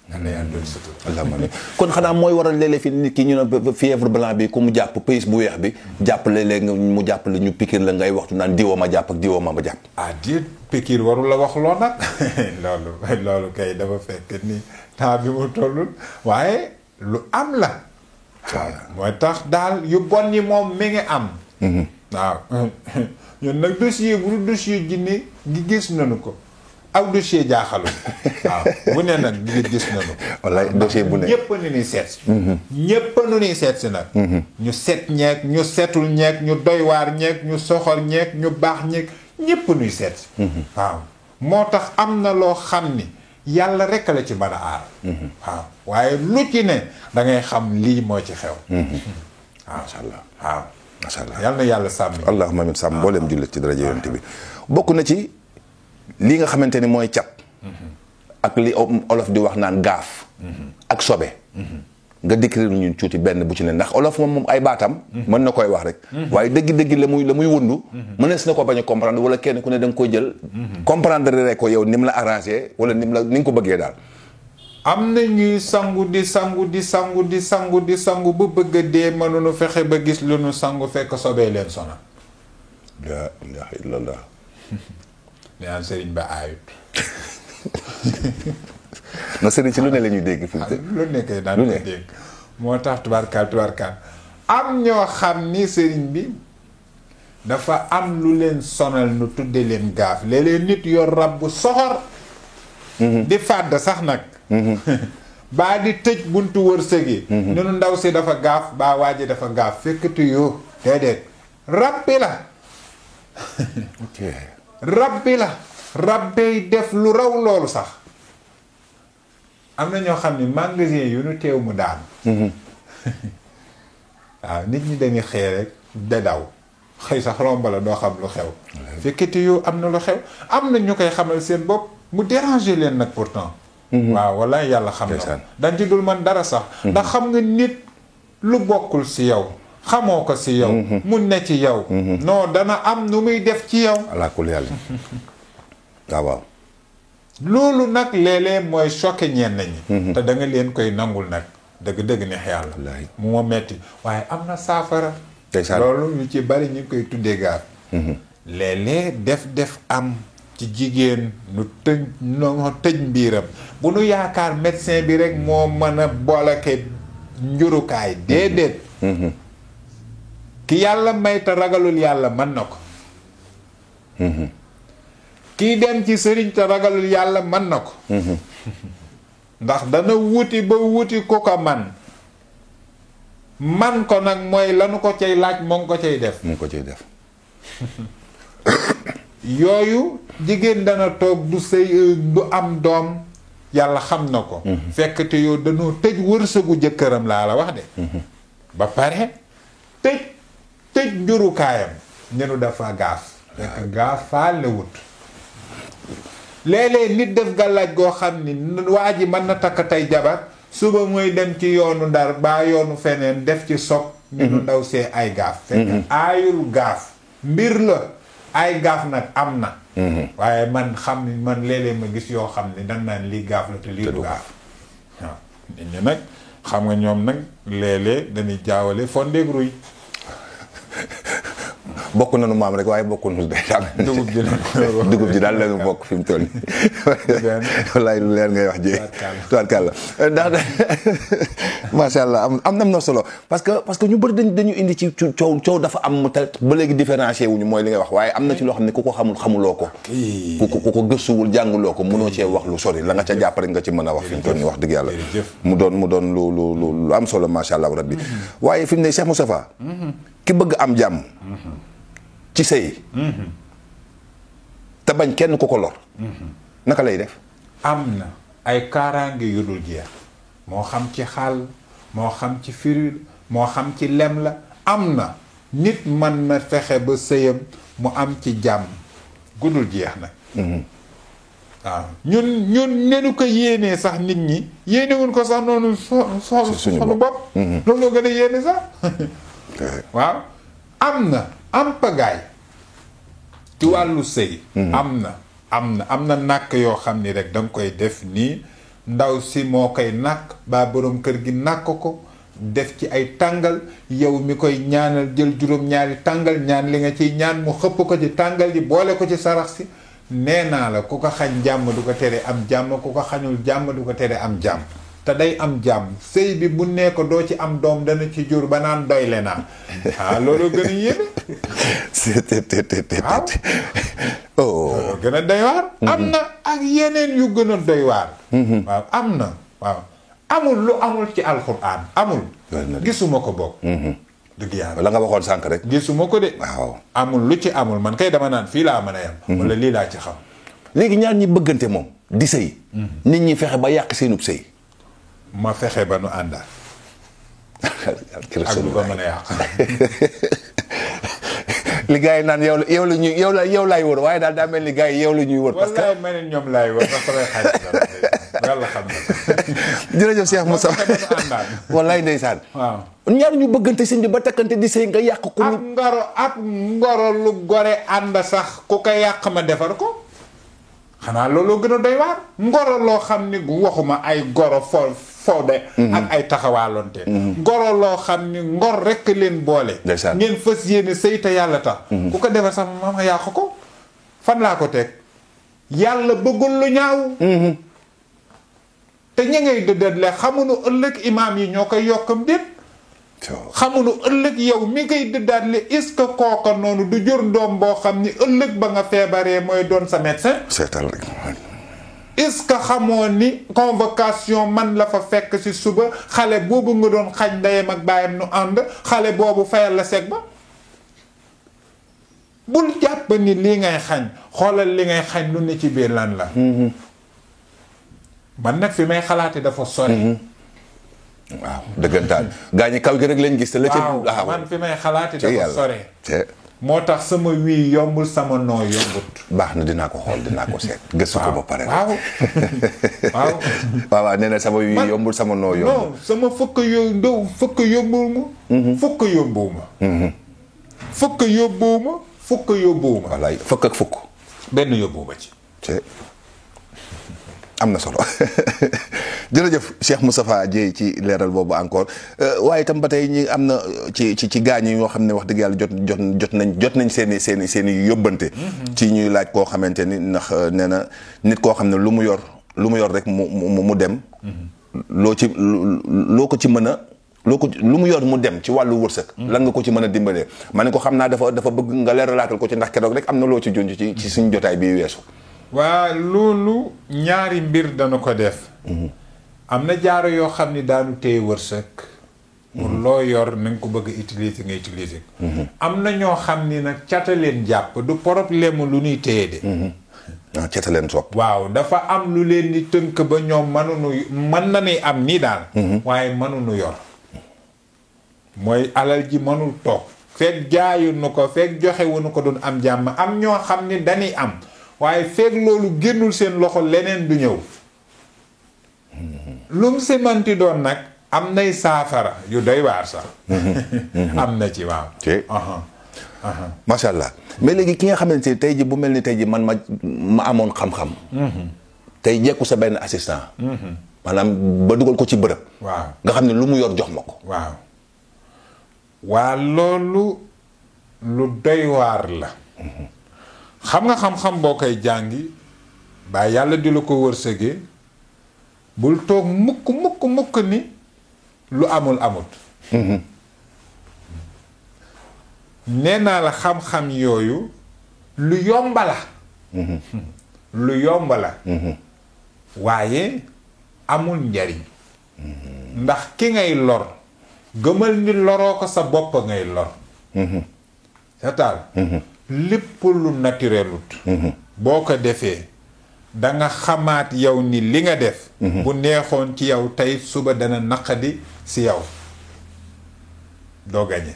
nan la yàlla doon sutur. alhamdulilah kon xanaa mooy waral léeg-léeg fi nit ki ñu ne fièvre blanc bi ku mu jàpp pays bu weex bi jàpp léeg-léeg mu jàpp la ñu pikiir la ngay waxtu naan diwoo ma jàpp ak diwoo ma jàpp. ah diit pikiir warul la wax loo nag loolu kay dafa fekk ni temps bi mu tollul waaye lu am la. waaw mooy tax daal yu bon yi moom mi ngi am. waaw ñun nag dossier bu dul dossier jinne gi gis nañu ko. aw dossier jaaxalul waaw bu ne nag gis nañu ko. wallaay dossier bu ne ñëpp nu ñuy seet si. ñëpp nu ñuy seet si nag. ñu set ñeeg ñu setul ñeeg ñu doy waar ñeeg ñu soxor ñeeg ñu baax ñeeg ñépp nuy seet waaw moo tax am na loo xam ni yàlla rekk la ci mën a aar waaw waaye lu ci ne da ngay xam lii moo ci xew waaw macha allah waaw macha allah yal na yàlla sàmm allahumma amin sàmm mbooleem jullit ci daraja yonent bi bokk na ci li nga xamante ni mooy cat ak li olof di wax naan gaaf ak sobe nga décrire ñun tuuti benn bu ci ne ndax olof moom ay baatam mën na koy wax rek waaye dëgg-dëgg la muy wundu mënees na ko bañ a comprendre wala kenn ku ne da nga koy jël comprendre rek ko yow ni mu la arrangé wala ni nga ko bëggee daal am na ñuy sangu di sangu ba bëgg a dee mënuñu fexe ba gis lu nu sangu fekk sobee leen sonal la ilaha illallah naan sëriñ ba aayut na sëriñ si lu ne la ñuy dégg fi lu nekkee daan ko dégg moo tax tubaarkaal am ñoo xam ni sëriñ bi dafa am lu leen sonal nu tudde leen gaaf léeg-léeg nit yor rab bu soxor di fàdd sax nag baa di tëj buntu wërsëg yi ne nu ndaw si dafa gaaf baa waa ji dafa gaaf fekkatu yoo déedéet rab bi la rab bi la rab bay def lu raw loolu sax am na ñoo xam ne magasin yu nu teew mu daan waaw nit ñi dañuy xëy rek da daw xëy sax romb la doo xam lu xew fekkati yu am na lu xew am na ñu koy xamal seen bopp mu déranger leen nag pourtant waaw walla yàlla xam na dañ ci dul man dara sax ndax xam nga nit lu bokkul si yow xamoo ko si yow mu ne ci yow non dana am nu muy def ci yow alaakul yàlla waaw loolu nag léeg-léeg mooy choqué ñenn ñi te da nga leen koy nangul nag dëgg-dëgg neex yàlla mu ma metti waaye am na saafara loolu ñu ci bari ñu koy tuddee gaaf léeg-léeg def am ci jigéen nu tëj mbiiram bu nu yaakaar médecin bi rek moo mën a boolake njurukaay déedéet ki yàlla may te ragalul yàlla mën na ko kii dem ci sëriñ te ragalul yàlla mën na ko ndax dana wuti ba wuti ku ko man ko nag mooy lanu ko cay laaj moo ngi ko cay def yooyu jigéen dana toog du sëy du am doom yàlla xam na ko fekk te yow danoo tëj wërsëgu jëkkëram laa la wax de ba pare tëj njurukaayam nenu dafa gaaf fekk gaaf faale wut léeg-léeg nit def gàllaaj goo xam ni waa ji mën na takk tey jabar suba muy dem ci yoonu Ndar baa yoonu feneen def ci soog ñu nu ndaw see ay gaaf fekk aayul gaaf mbir la ay gaaf nag am na waaye man xam ni man léeg-léeg ma gis yoo xam ni dañ naan lii gaaf la te lii du gaaf waaw nit ñi nag xam nga ñoom nag léeg-léeg dañuy jaawale fondeeg ruy bokk nañu maam rek waaye bokkunu dugub ji daal lañu bokk fi mu toll nii wallaay lu leer ngay wax ji tubaarkàlla ndax macha allah am na solo parce que ñu bëri dañu indi ci coow dafa am mu te ba léegi différencier wuñu mooy li ngay wax waaye am na ci loo xam ne ku ko xamuloo ko ku ko gëstuwul jànguloo ko mënoo cee wax lu sori la nga ca jàpp rek nga ci mën a wax fi mu toll nii wax dëgg yàlla mu doon lu am solo macha allah rabbi waaye fi mu ne Cheikh Moustapha ki bëgg am jàmm ci sëy te bañ kenn ku ko lor naka lay def am na ay kaaraange yu dul jeex moo xam ci xaal moo xam ci firil moo xam ci lem la am na nit mën na fexe ba sëyam mu am ci jàmm gudul jeex nag waaw ñun nenu ko yéenee sax nit ñi yéenewuñ ko sax noonu suñu bopp loolu gën a yéene sax waaw am na pagaay ci wàllu sëy am na nàkk yoo xam ni rek danga koy def nii ndaw si moo koy nàkk baa boroom kër gi nàkk ko def ci ay tàngal yow mi koy ñaanal jël juróom-ñaari tàngal ñaan li nga ciy ñaan mu xëpp ko ci tàngal ji boole ko ci sarax si nee naa la ku ko xañ jàmm du ko tere am jàmm ku ko xañul jàmm du ko tere am jàmm te day am jàmm sëy bi bu nee ko doo ci am doom dana ci jur ba naan doyle naa loolu gën a yéeme waaw gën a doy waar am na ak yeneen yu gën a doy waar waaw am na waaw amul lu amul ci alxuraan amul gisuma ko bokk dëgg yàlla la nga waxoon sànq rek. gisuma ko de. waaw amul lu ci amul man kay dama naan fii laa mën a yem. wala lii laa ci xam. léegi ñaar ñi bëggante moom di sëy. nit ñi fexe ba yàq seenub sëy. ma fexe ba nu àndaal. ak lu ko mën a yàq. li gars yi naan yow laay wër waaye daal daa mel ni gars yi yow la ñuy wër. parce que wallaay ma ne ñoom laay wër parce que xarit la yàlla xam na. jërëjëf Cheikh Moussa wallaay ndeysaan. waaw ñaar ñu bëggante sëñ bi ba takkante di sëy nga yàq ko. ak ngoro lu gore ànd sax ku ko yàq ma defar ko. xanaa looloo gën a doy waar. ngoro loo xam ni waxuma ay goro foode ak ay taxawaalonte. ngoro loo xam ni ngor rekk leen boole. ngeen fas yéene sëy te yàlla tax. ku ko defar sax ma yàq ko. fan laa ko teg. yàlla bëggul lu ñaaw. te ña ngay dëddale xamuñu ëllëg imaam yi ñoo koy yokkam déet. xamuñu ëllëg yow mi ngay dëddale est-ce que kooka noonu du jur doom boo xam ni ëllëg ba nga feebaree mooy doon sa médecin. seetal rek. est-ce que xamoo ni convocation man la fa fekk ci suba xale boobu nga doon xañ ndeyam ak baayam nu ànd xale boobu fayal la seg ba. bul jàpp ni lii ngay xañ xoolal li ngay xañ lu ne ci biir lan la. man nag fi may xalaate dafa sori. waaw dëggantaan gaa ñi kaw gi rek lañ gis te la ci. waaw man fi may xalaate dafa sori. moo tax sama wii yombul sama noo yombut. baax na dinaa ko xool dinaa ko seet. gëstu ko ba pare. waaw waaw. waaw nee na sama wii yombul sama noo yombut. non sama fukk yóbbuwul ma. fukk yóbbuwul ma. fukk yóbbuwul ma. fukk yóbbuwul ma. wallaay fukk ak fukk. benn yóbbuwul ma ci. am na solo jërëjëf Cheikh Moustapha Dieye ci leeral boobu encore waaye itam ba tey ñi am na ci gaañ yi ñoo xam ne wax dëgg yàlla jot nañ seen i yóbbante. ci ñuy laaj koo xamante ni ndax nee na nit koo xam ne lu mu yor rek mu dem. loo ko ci mën a lu mu yor mu dem ci wàllu wërsëg. lan nga ko ci mën a dimbalee ma ne ko xam naa dafa bëgg nga leeralaatal ko ci ndax keroog rek am na loo ci junj ci suñu jotaay bi weesu. waa loolu ñaari mbir dana ko def. am na jaaro yoo xam ni daanu téye wërsëg. pour loo yor na nga ko bëgg a utiliser nga utiliser. am na ñoo xam ni nag cata leen jàpp du problème lu ñuy téye de. ah cata leen sopp. waaw dafa am lu leen di tënk ba ñoom mën na ni am nii daal. waaye mënuñu yor. mooy alal ji mënul toog. fekk jaayuñu ko fekk joxewuñu ko doon am jàmm am ñoo xam ni dañuy am. waaye feeg loolu génnul seen loxo leneen du ñëw. lu mu si manti doon nag am nay saafara yu doy waar sax. am na ci waaw. macha allah mais léegi ki nga xamante ni tey ji bu mel ni tey ji man ma amoon xam-xam. tey jekku sa benn assistant. maanaam ba dugal ko ci bërëb. waaw nga xam ne lu mu yor jox ma ko. waaw. waa loolu lu doy waar la. xam nga xam-xam boo koy jàngi ba yàlla di la ko wërsëgee bul toog mukk ni lu amul amut. nee naa la xam-xam yooyu lu yomba la. lu yomba la. waaye amul njariñ. ndax ki ngay lor gëmal ni loroo ko sa bopp ngay lor. c'est-à-dire lépp lu naturelut boo ko defee da nga xamaat yow ni li nga def. bu neexoon ci yow tey suba dana naqadi si yow doo gañe.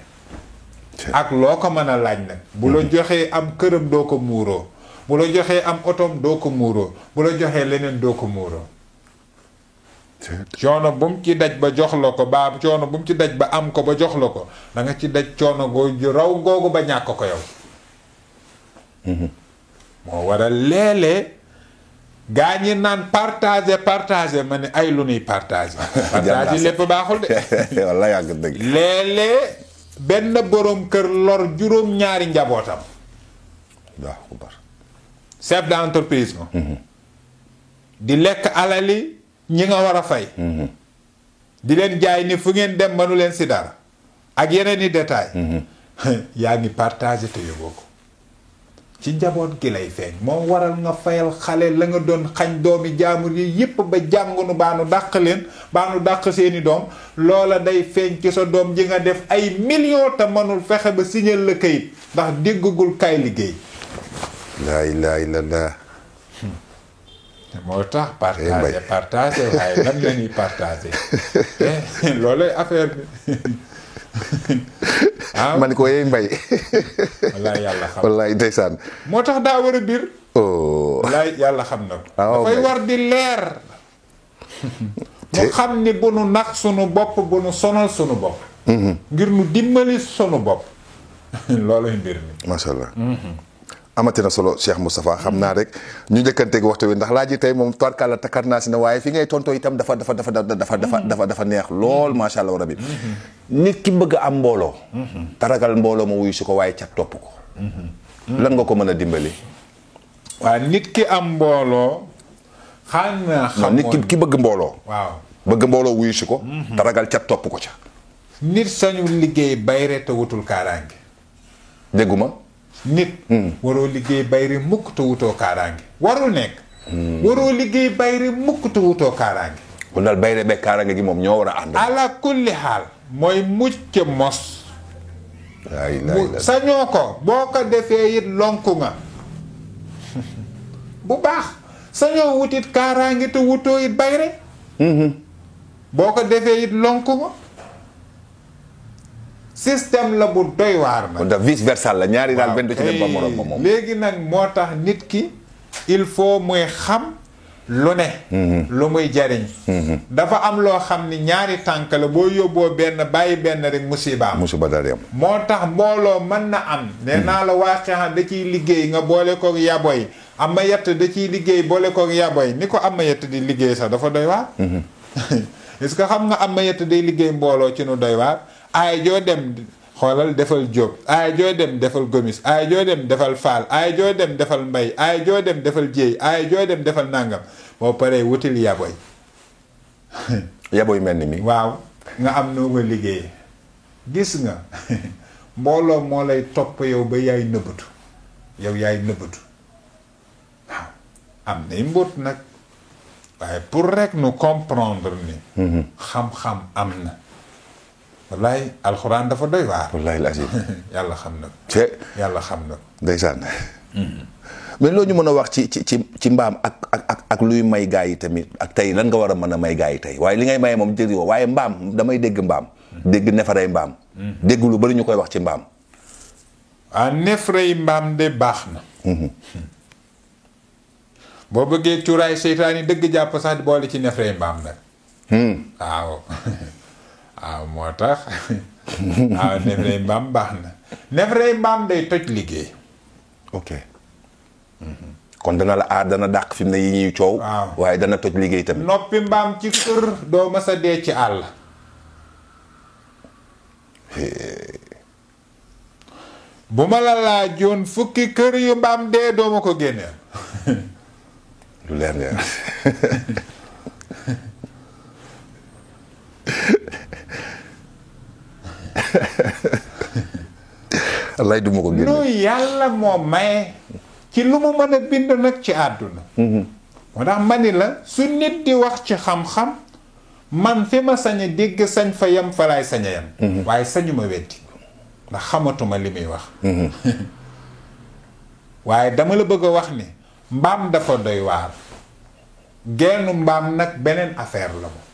ak loo ko mën a laaj nag. bu la joxee am këram doo ko muuroo. bu la joxee am otoom doo ko muuroo. bu la joxee leneen doo ko muuroo. coono bu mu ci daj ba jox la ko ba coono bu mu ci daj ba am ko ba jox la ko da nga ci daj coono googu raw googu ba ñàkk ko yow. moo waral léeg-léeg gaa ñi naan partager ma ne ay lu nuy partager. partager lépp baaxul de. walla yàgg dëgg. léeg-léeg benn boroom kër lor juróom-ñaari njabootam. waaw ku bar. chef d'entreprise ma. di lekk alali ñi nga war a fay. di leen jaay ni fu ngeen dem mënu leen si dara. ak yeneen i détails. yaa ngi partager te yóbboo ko. ci njaboot gi lay feeñ. moo waral nga fayal xale la nga doon xañ doomi jaamur yi yépp ba jàngunu baanu dàq leen baanu dàq seeni doom loola day feeñ ci sa doom ji nga def ay millions te mënul fexe ba signal la kayit ndax déggagul kaay liggéey. laa ilaaha illallaah. moo tax partagé waaye lan la ñuy partagé loolay affaire bi. man ko yey mbay. wallaay yàlla xam wallaay ndeysaan. moo tax daa war a biir. oh. wallaay yàlla xam na ko. dafay mbay. war di leer. mu xam ni bu nu nax sunu bopp bu nu sonal sunu bopp. ngir nu dimbali sunu bopp. loolay mbir mi. macha allah. amati na solo Cheikh Moustapha xam naa rek ñu njëkkanteeg waxtu wi ndax laaj yi tey moom tubarkàlla takkar naa si ne waaye fi ngay tontoo itam dafa neex lool macha allah rabi. nit ki bëgg am mbooloo. taragal mbooloo ma wuyu si ko waaye cat topp ko. lan nga ko mën a dimbali. waaw nit ki am mbooloo. xam nit ki bëgg mbooloo. waaw bëgg mbooloo wuyu si ko. taragal cat topp ko ca. nit sañu liggéey bayre te wutul kaaraange. dégguma. nit waroo liggéey bayre mukk te wutoo kaaraange warul nekk. waroo liggéey bayre mukk te wutoo kaaraange. kon daal bayre beeg kaaraange gi moom ñoo war a ànd. ala kulli xaal mooy mucc mos. waay sañoo ko boo ko defee it lonku nga bu baax sañoo wutit kaaraange te wutoo it bayre boo ko defee it lonku nga système la bu doy waar nag. kon da vice versa la ñaari daal benn du ci dem ba morom ma moom. léegi nag moo tax nit ki il faut muy xam lu ne. lu muy jariñ. dafa am loo xam ni ñaari tànk la boo yóbboo benn bàyyi benn rek musiba am. musiba daal di am. moo tax mbooloo mën na am. nee naa la waaxeexan da ciy liggéey nga boole koog yaboy ama yett da ciy liggéey boole koog yaboy ni ko ama yett di liggéey sax dafa doy waar. est-ce que xam nga ama yett day liggéey mbooloo ci nu doy waar. ay joo dem xoolal defal jóob ay joo dem defal gomis ay joo dem defal faal ay joo dem defal mbay ay joo dem defal jéey ay joo dem defal nàngam boo paree wutil yaboy yaboy mel ni mi. waaw nga am noo ko liggéey gis nga mbooloo moo lay topp yow ba yaay nëbbatu yow yaay nëbbatu waaw am nay mbóot nag waaye pour rek nu comprendre ni xam-xam am na wallaay alxuraan dafa doy waar. wallaay lazim. yàlla xam na ko. yàlla xam na ko. ndeysaan. mais loo ñu mën a wax ci mbaam ak luy may gaa yi tamit ak tey lan nga war a mën a may gaa yi tey waaye li ngay maye moom jëri woo waaye mbaam damay dégg mbaam. dégg nefaree mbaam. dégg lu bari ñu koy wax ci mbaam. nefaree mbaam de baax na. boo bëggee cuuraay seytaan yi dëgg jàpp sax di boole ci nefaree mbaam nag. waaw. waaw moo tax waaw neefere mbaam baax na neefere mbaam day toj liggéey. ok kon dana la aar dana dàq fi mu ne yi ñuy coow. waaw waaye dana toj liggéey tamit. noppi mbaam ci kër doo ma sa dee ci àll. bu ma la laajoon fukki kër yu mbaam dee doo ma ko génneel. lu leer leer. wallaay du ma ko génne. lu yàlla moo maye ci lu mu mën a bind nag ci àdduna. moo tax ma ni la su nit di wax ci xam-xam man fi ma sañ a dégg sañ fa yam fa laay sañ a yam. waaye sañu ma weddi ndax xamatuma li muy wax. waaye dama la bëgg a wax ni mbaam dafa doy waar. geenu mbaam nag beneen affaire la moom.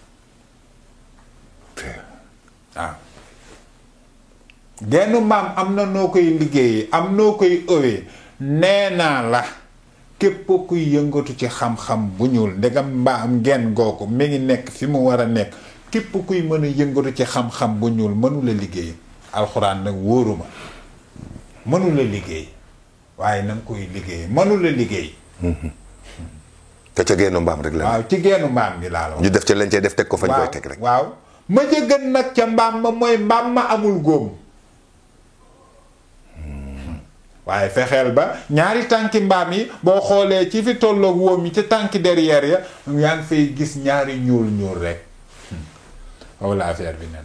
waaw geenu mbaam am na noo koy liggéeyee am noo koy ëwee nee naa la képp kuy yëngatu ci xam-xam bu ñuul ndegam mbaam ngeen googu mi ngi nekk fi mu war a nekk képp kuy mën a yëngatu ci xam-xam bu ñuul mënula liggéey alxuraan nag wóoruma mënula liggéey waaye na nga koy liggéey mënula liggéey. te ca geenu mbaam rek la. waaw ci geenu mbaam bi laa la wax. ñu def ca lañ cee def teg ko fañ koy teg rek. waaw ma jëgën nag ca mbaam ma mooy mbaam ma amul góom. waaye fexeel ba ñaari tànki mbaam yi boo xoolee ci fi tolloog wóom yi ca tànki derrière ya yaa ngi fay gis ñaari ñuul rek. walla affaire bi ne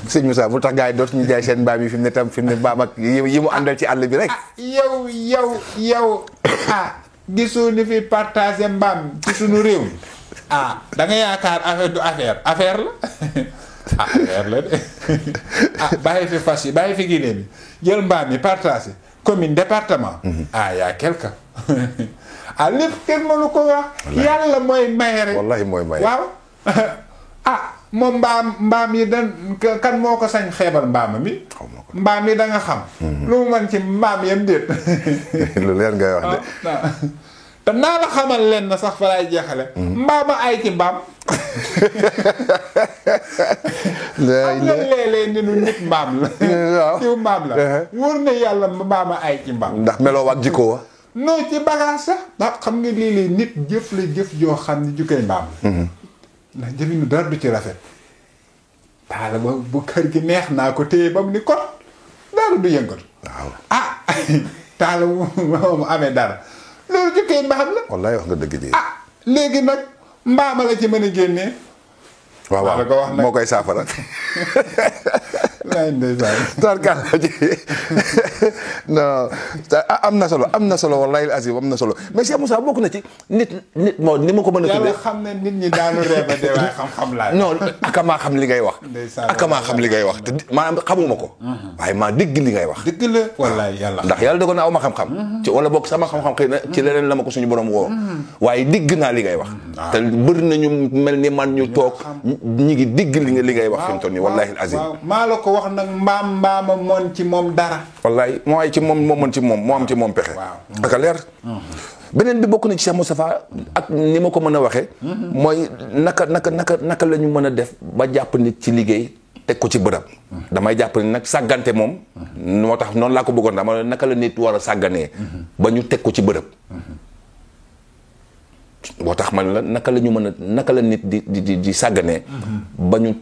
sëñ Moussa bu tax gars yi dootuñu jaay seen mbaam yi fi mu ne tam fi mu ne mbaam ak yi mu àndal ci àll bi rek. yow gisoo ni fi partager mbaam ci sunu réew mi da nga yaakaar affaire du affaire la affaire la de bàyyi fi fas yi bàyyi fi gileem yi jël mbaam yi partager commune département. Y'a quelque lépp kenn mënu ko wax. yàlla mooy maye rek. wallahi mooy maye waaw. moom mbaam yi kan moo ko sañ xeebal mbaam mi. mbaam yi da nga xam. lu mu mën ci mbaam yam déet. lu leer ngay wax de. te naa la xamal leen na sax fa laay jeexale. mbaama ay ci mbaam. am na léeg-léeg ni nu nit mbaam la. waaw ciw mbaam la. wóor na yàlla mbaama ay ci mbaam. ndax meloo ak jikko wa. non ci bagage sax. ndax xam nga lii nit jëf la jëf joo xam ni jukkee mbaam la. ndax jëfinu dara du ci rafet. taala ba bu kër gi neex naa ko téye ba mu ni kot dara du yëngatu. waaw taala mu amee dara. loolu jukkee mbaam la. wallaay wax nga dëgg ji. léegi nag mbaama la ci mën a génnee. waaw moo koy saafara. tarkalla ji non am na solo wallahi azim am na solo mais Cheikh Moussa bokk na ci nit moo ni ma ko mën a tuddee. yàlla xam ne nit ñi daanu reeba de waaye xam-xam laa. non akamaa xam li ngay wax. akamaa xam li ngay wax te maanaam xamuma ko. waaye maa dégg li ngay wax. dëgg la wallahi yàlla. ndax yàlla dogal na aw ma xam-xam. ci wala bokk sama xam-xam xëy na ci leneen la ma ko suñu borom woo. waaye dégg naa li ngay wax. te bëri nañu mel ni man ñu toog ñi ngi dégg li ngay wax. fi mu toll nii wallahi azim. maa la ko wax nag mbaama moon ci moom dara. wallaay moo ay ci moom moo mën ci moom moo am ci moom pexe. ak a leer. beneen bi bokk na ci Cheikh Moustapha ak ni ma ko mën a waxee. mooy naka la ñu mën a def ba jàpp nit ci liggéey teg ko ci bërëb. damay jàpp ni nag sàggante moom. moo tax noonu laa ko bëggoon dama naka la nit war a sàgganee. ba ñu teg ko ci bërëb. boo tax man la naka la ñu mën a naka la nit di sàgganee. ba ñu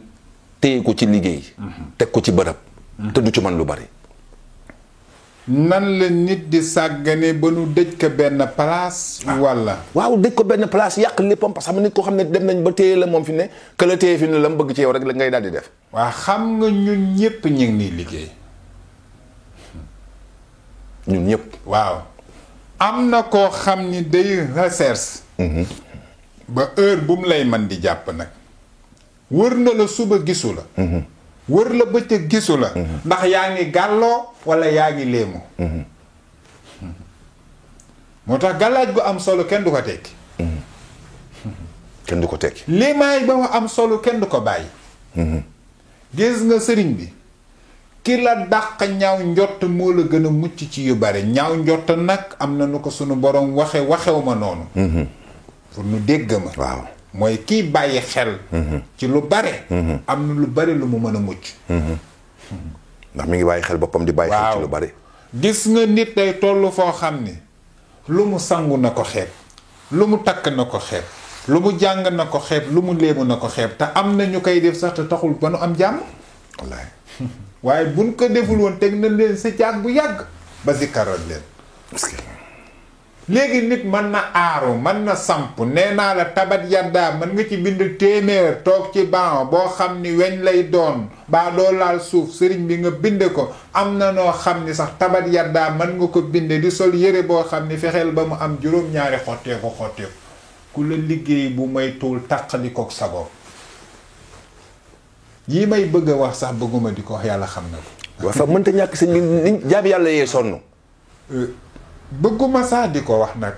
téye ko ci liggéey. teg ko ci bërëb. te du ci man lu bari. nan la nit di sàggane ba nu dëj ko benn place. walla waaw dëj ko benn place yàq léppam parce que nit koo xam ne dem nañ ba téye la moom fi ne que la téye fi ne la mu bëgg ci yow rek la ngay daal di def. waa xam nga ñun ñëpp ñu ngi nii liggéey. ñun ñëpp. waaw am na koo xam ni day recherche. ba heure bu mu lay man di jàpp nag. wër na la suba gisu la. wër la bëccëg gisu la. ndax yaa ngi gàlloo walla yaa ngi léemu. moo tax gàllaaj gu am solo kenn du ko tekki. kenn du ko tekki. limaay ba mu am solo kenn du ko bàyyi. gis nga sëriñ bi ki la dàq ñaaw njott moo la gën a mucc ci yu bare ñaaw njott nag am na nu ko sunu borom waxew ma noonu. pour nu dégg ma. waaw. mooy kiy bàyyi xel. ci lu bare. am na lu bare lu mu mën a mucc. ndax mi ngi bàyyi xel boppam di bàyyi xel ci lu bare. gis nga nit day toll foo xam ni lu mu sangu na ko xeeb lu mu takk na ko xeeb lu mu jàng na ko xeeb lu mu léemu na ko xeeb te am na ñu koy def sax te taxul ba nu am jàmm. wallaay. waaye buñ ko deful woon teg na leen sa jaag bu yàgg ba zikkaral leen. léegi nit mën na aaru mën na samp nee naa la tabat yaddaa mën nga ci bind téeméer toog ci ban boo xam ni weñ lay doon baa doo laal suuf sëriñ bi nga bind ko am na noo xam ni sax tabat yaddaa mën nga ko bind di sol yére boo xam ni fexeel ba mu am juróom-ñaari xotteeku ku la liggéey bu may tuul tàqali kook sago yi may bëgg a wax sax bëgguma di ko wax yàlla xam na ko. waaw fa mënta ñàkk sëñ bi ni jaam yàlla yee sonn. bëgguma sax di ko wax nag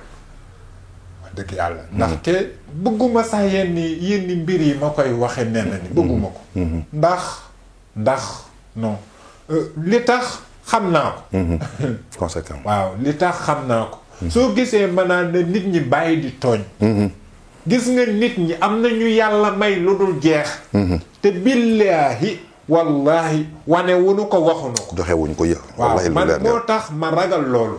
wax dëgg yàlla. ndaxte bëgguma sax yenn mbir yi ma koy waxe nee na ni bëgguma ko. ndax non li tax xam naa ko. conséquent. waaw li tax xam naa ko. soo gisee maanaam ne nit ñi bàyyi di tooñ. gis nga nit ñi am na ñu yàlla may lu dul jeex. te billaahi wallahi wane wuñu ko waxuñu ko. joxewuñ ko yëg. waaw man moo tax ma ragal loolu.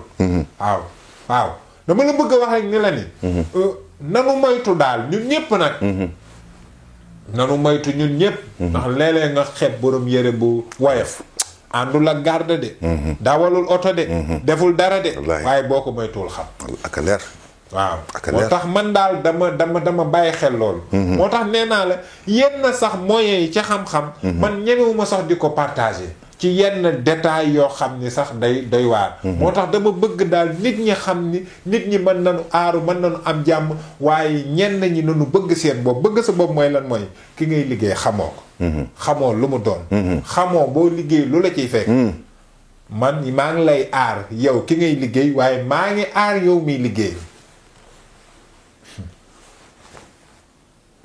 waaw dama la bëgg a wax rek ni la ni. nanu moytu daal ñun ñëpp nag. nanu moytu ñun ñëpp. ndax léeg-léeg nga xeeb borom yére bu woyof. àndul ak garde de. dawalul oto de. deful dara de. waaye boo ko moytuwul xam. ak leer. waaw moo tax man daal dama bàyyi xel loolu. moo tax nee naa la yenn sax moyens yi ci xam-xam. man ñemewuma sax di ko partager. ci yenn détails yoo xam ni sax day waar. moo tax dama bëgg daal nit ñi xam ni nit ñi mën nañu aaru mën nañu am jàmm waaye ñenn ñi nañu bëgg seen bopp bëgg sa bopp mooy lan mooy ki ngay liggéey xamoo ko. xamoo lu mu doon. xamoo boo liggéey lu la ciy fekk. man maa ngi lay aar yow ki ngay liggéey waaye maa ngi aar yow miy liggéey.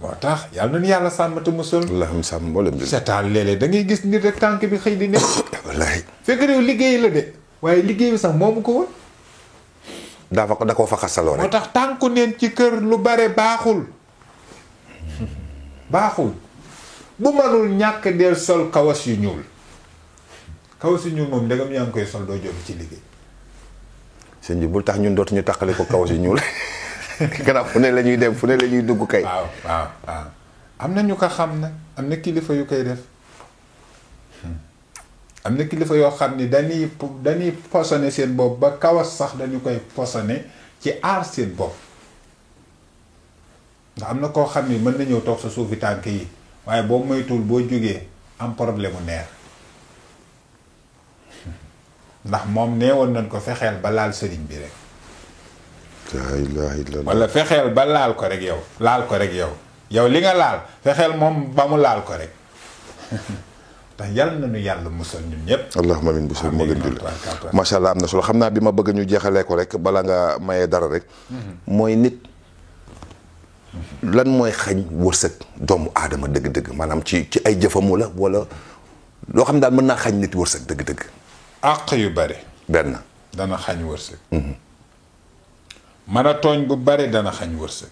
moo tax yàlla na yàlla sàmm te musal. allahumma sàmm mboolem bi. seetaan léeg-léeg da ngay gis nit rek tànk bi xëy di nekk. wallaahi. fekk réew liggéey la de waaye liggéey bi sax moomu ko woon. da koo fa xasaloo rek. moo tax tànku neen ci kër lu bare baaxul. baaxul bu mënul ñàkk del sol kawas yu ñuul. kawas yu ñuul moom ndegam yaa ngi koy sol doo jóg ci liggéey. sëñ bi bul tax ñun dootuñu tàqale ko kawas yu ñuul. gannaaw fu ne la ñuy dem fu ne la ñuy dugg kay. waaw am na ñu ko xam nag am na kilifa yu koy def am na kilifa yoo xam ni dañuy posone seen bopp ba kawas sax dañu koy posone ci aar seen bopp ndax am na koo xam ni mën na ñëw toog sa suufi tànk yi waaye boo moytuwul boo jógee am problème mu neer ndax moom nee woon nañ ko fexeel ba laal sëriñ bi rek. laa ilaaha illallaah. wala fexeel ba laal ko rek yow. yow li nga laal fexeel moom ba mu laal ko rek ndax yal na nu yàlla musal ñun ñëpp. allahumma amiin bu soo moo gën di la macha allah am na solo xam naa bi ma bëgg ñu jeexalee ko rek bala nga mayee dara rek. mooy nit. lan mooy xañ wërsëg doomu aadama dëgg-dëgg maanaam ci ay jëfamu la wala loo xam daal mën naa xañ nit wërsëg dëgg-dëgg. àq yu bare. benn. dana xañ wërsëg. mën a tooñ bu bare dana xañ wërsëg.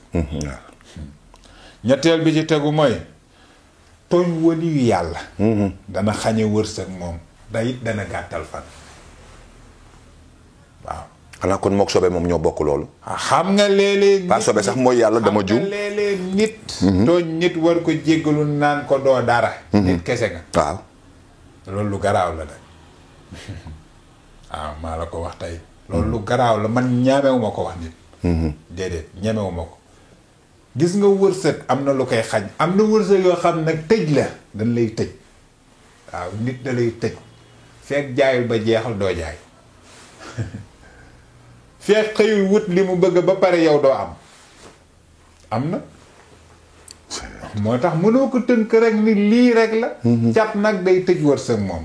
ñetteel bi ci tegu mooy tooñ waliyu yàlla. dana xañe wërsëg moom dayit dana gàttal fan. waaw. xanaa kon mook sobe moom ñoo bokk loolu. xam nga léeg-léeg. pas sobe sax mooy yàlla dama juum. xam nga léeg-léeg nit. tooñ nit war ko jéggalu naan ko doo dara. nit kese nga. waaw. loolu lu garaaw la nag. waaw maa la ko wax tey. loolu lu garaaw la man ñaamewuma ko wax nit. déedéet ñemewuma ko. gis nga wërsëg am na lu koy xañ am na wërsëg yoo xam nag tëj la dañ lay tëj. waaw nit da lay tëj. fekk jaayul ba jeexal doo jaay. fekk xëyul wut li mu bëgg ba pare yow doo am na. moo tax mënoo ko tënk rek ni lii rek la. cat nag day tëj wërsëg moom.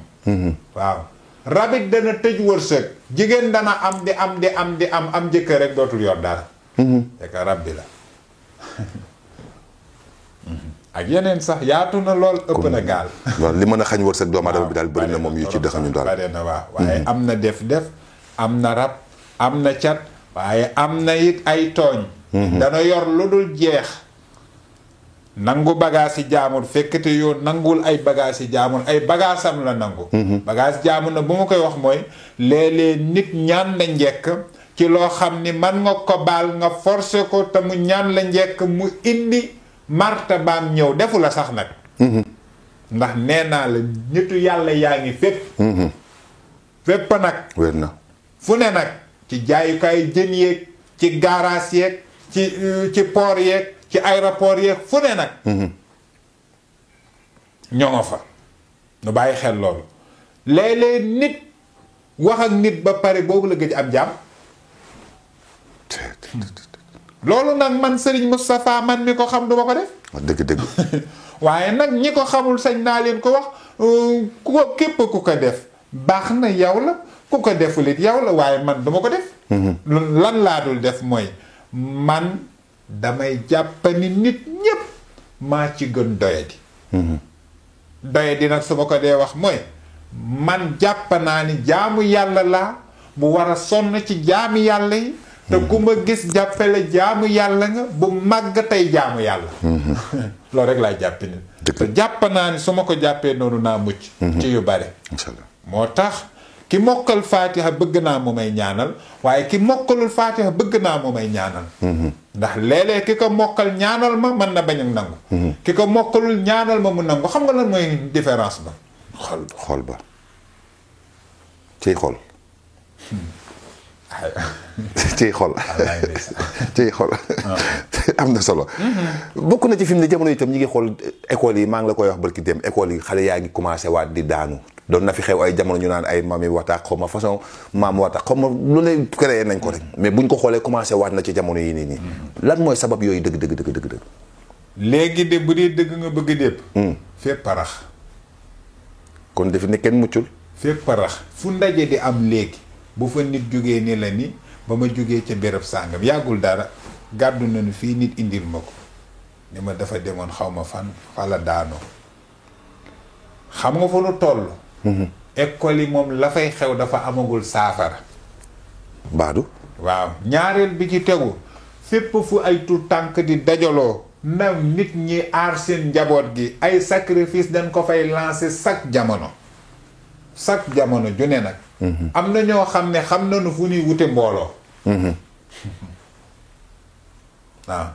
waaw rabit dana tëj wërsëg. jigéen dana am jëkkër rek dootul yor dara. fekk rab bi la. ak yeneen sax yaatu na lool ëpp na gaal. waaw li mën a xañ wërsëg doomu aadama bi daal bëri na moom yu ci dëxañu daal. bare na waaw waaye am na def am na rab am na cat waaye am na it ay tooñ. dana yor lu dul jeex. nangu bagaas yi jaamur fekkte yoo nangul ay bagaas yi jaamur ay bagaasam la nangu. bagaas jaamur na bu ma koy wax mooy léeg-léeg nit ñaan la njekk ci loo xam ni man nga ko baal nga forcer ko te mu ñaan la njekk mu indi martabaam ñëw defu la sax nag. ndax nee naa la nitu yàlla yaa ngi fépp. fépp nag. wér na fu ne nag ci jaayukaay jën yeeg ci garage yeeg ci port yeeg ci aéroport yeeg fu ne nag. ñoo nga fa. nu bàyyi xel loolu. léeg-léeg nit wax ak nit ba pare boobu la gëj am jàmm. loolu nag man Serigne Moustapha man mi ko xam duma ko def. dëgg-dëgg. waaye nag ñi ko xamul sañ naa leen ko wax képp ku ko def baax na yow la ku ko deful it yow la waaye man duma ko def. lan laa dul def mooy man damay jàpp ni nit ñépp maa ci gën doyadi. doyadi nag su ma ko dee wax mooy man jàpp naa ni jaamu yàlla laa bu war a sonn ci jaami yàlla yi. te ku ma gis jàppale jaamu yàlla nga bu màgg tey jaamu yàlla. loolu rek laay jàppi ni te jàpp naa ni su ma ko jàppee noonu naa mucc. ci yu bare. inshallah moo tax ki mokkal faatiha bëgg naa mu may ñaanal waaye ki mokkalul faatiha bëgg naa mu may ñaanal. ndax léeg-léeg ki ko mokkal ñaanal ma mën na bañ a nangu. ki ko mokkalul ñaanal ma mu nangu xam nga lan mooy différence ba. xol ba ciy xol. ciy xol ciy xol am na solo. bokk na ci fi mu ne jamono itam ñi ngi xool école yi maa ngi la koy wax barki dem école yi xale yaa ngi commencé waat di daanu doon na fi xew ay jamono ñu naan ay mami wataak xaw ma façon maam wataak xaw ma lu ne créé nañ ko rek mais buñ ko xoolee commencé waat na ci jamono yi nii lan mooy sabab yooyu dëgg. léegi de bu dee dëgg nga bëgg dépp fépp parax. kon defi ne kenn muccul. fépp parax fu ndaje di am léegi bu fa nit jógee ni la ni ba ma jógee ca béréb sàngam yàggul dara gàddu nañu fii nit indil ma ko ni ma dafa demoon xaw ma fan fala daanoo xam nga fa lu toll. école yi moom la fay xew dafa amagul saafara. baadu. waaw ñaareel bi ci tegu fépp fu ay tu tànk di dajaloo na nit ñi aar seen njaboot gi ay sacrifice dañ ko fay lancer chaque jamono ju ne nag. am na ñoo xam ne xam nañu fu ñuy wute mbooloo. waaw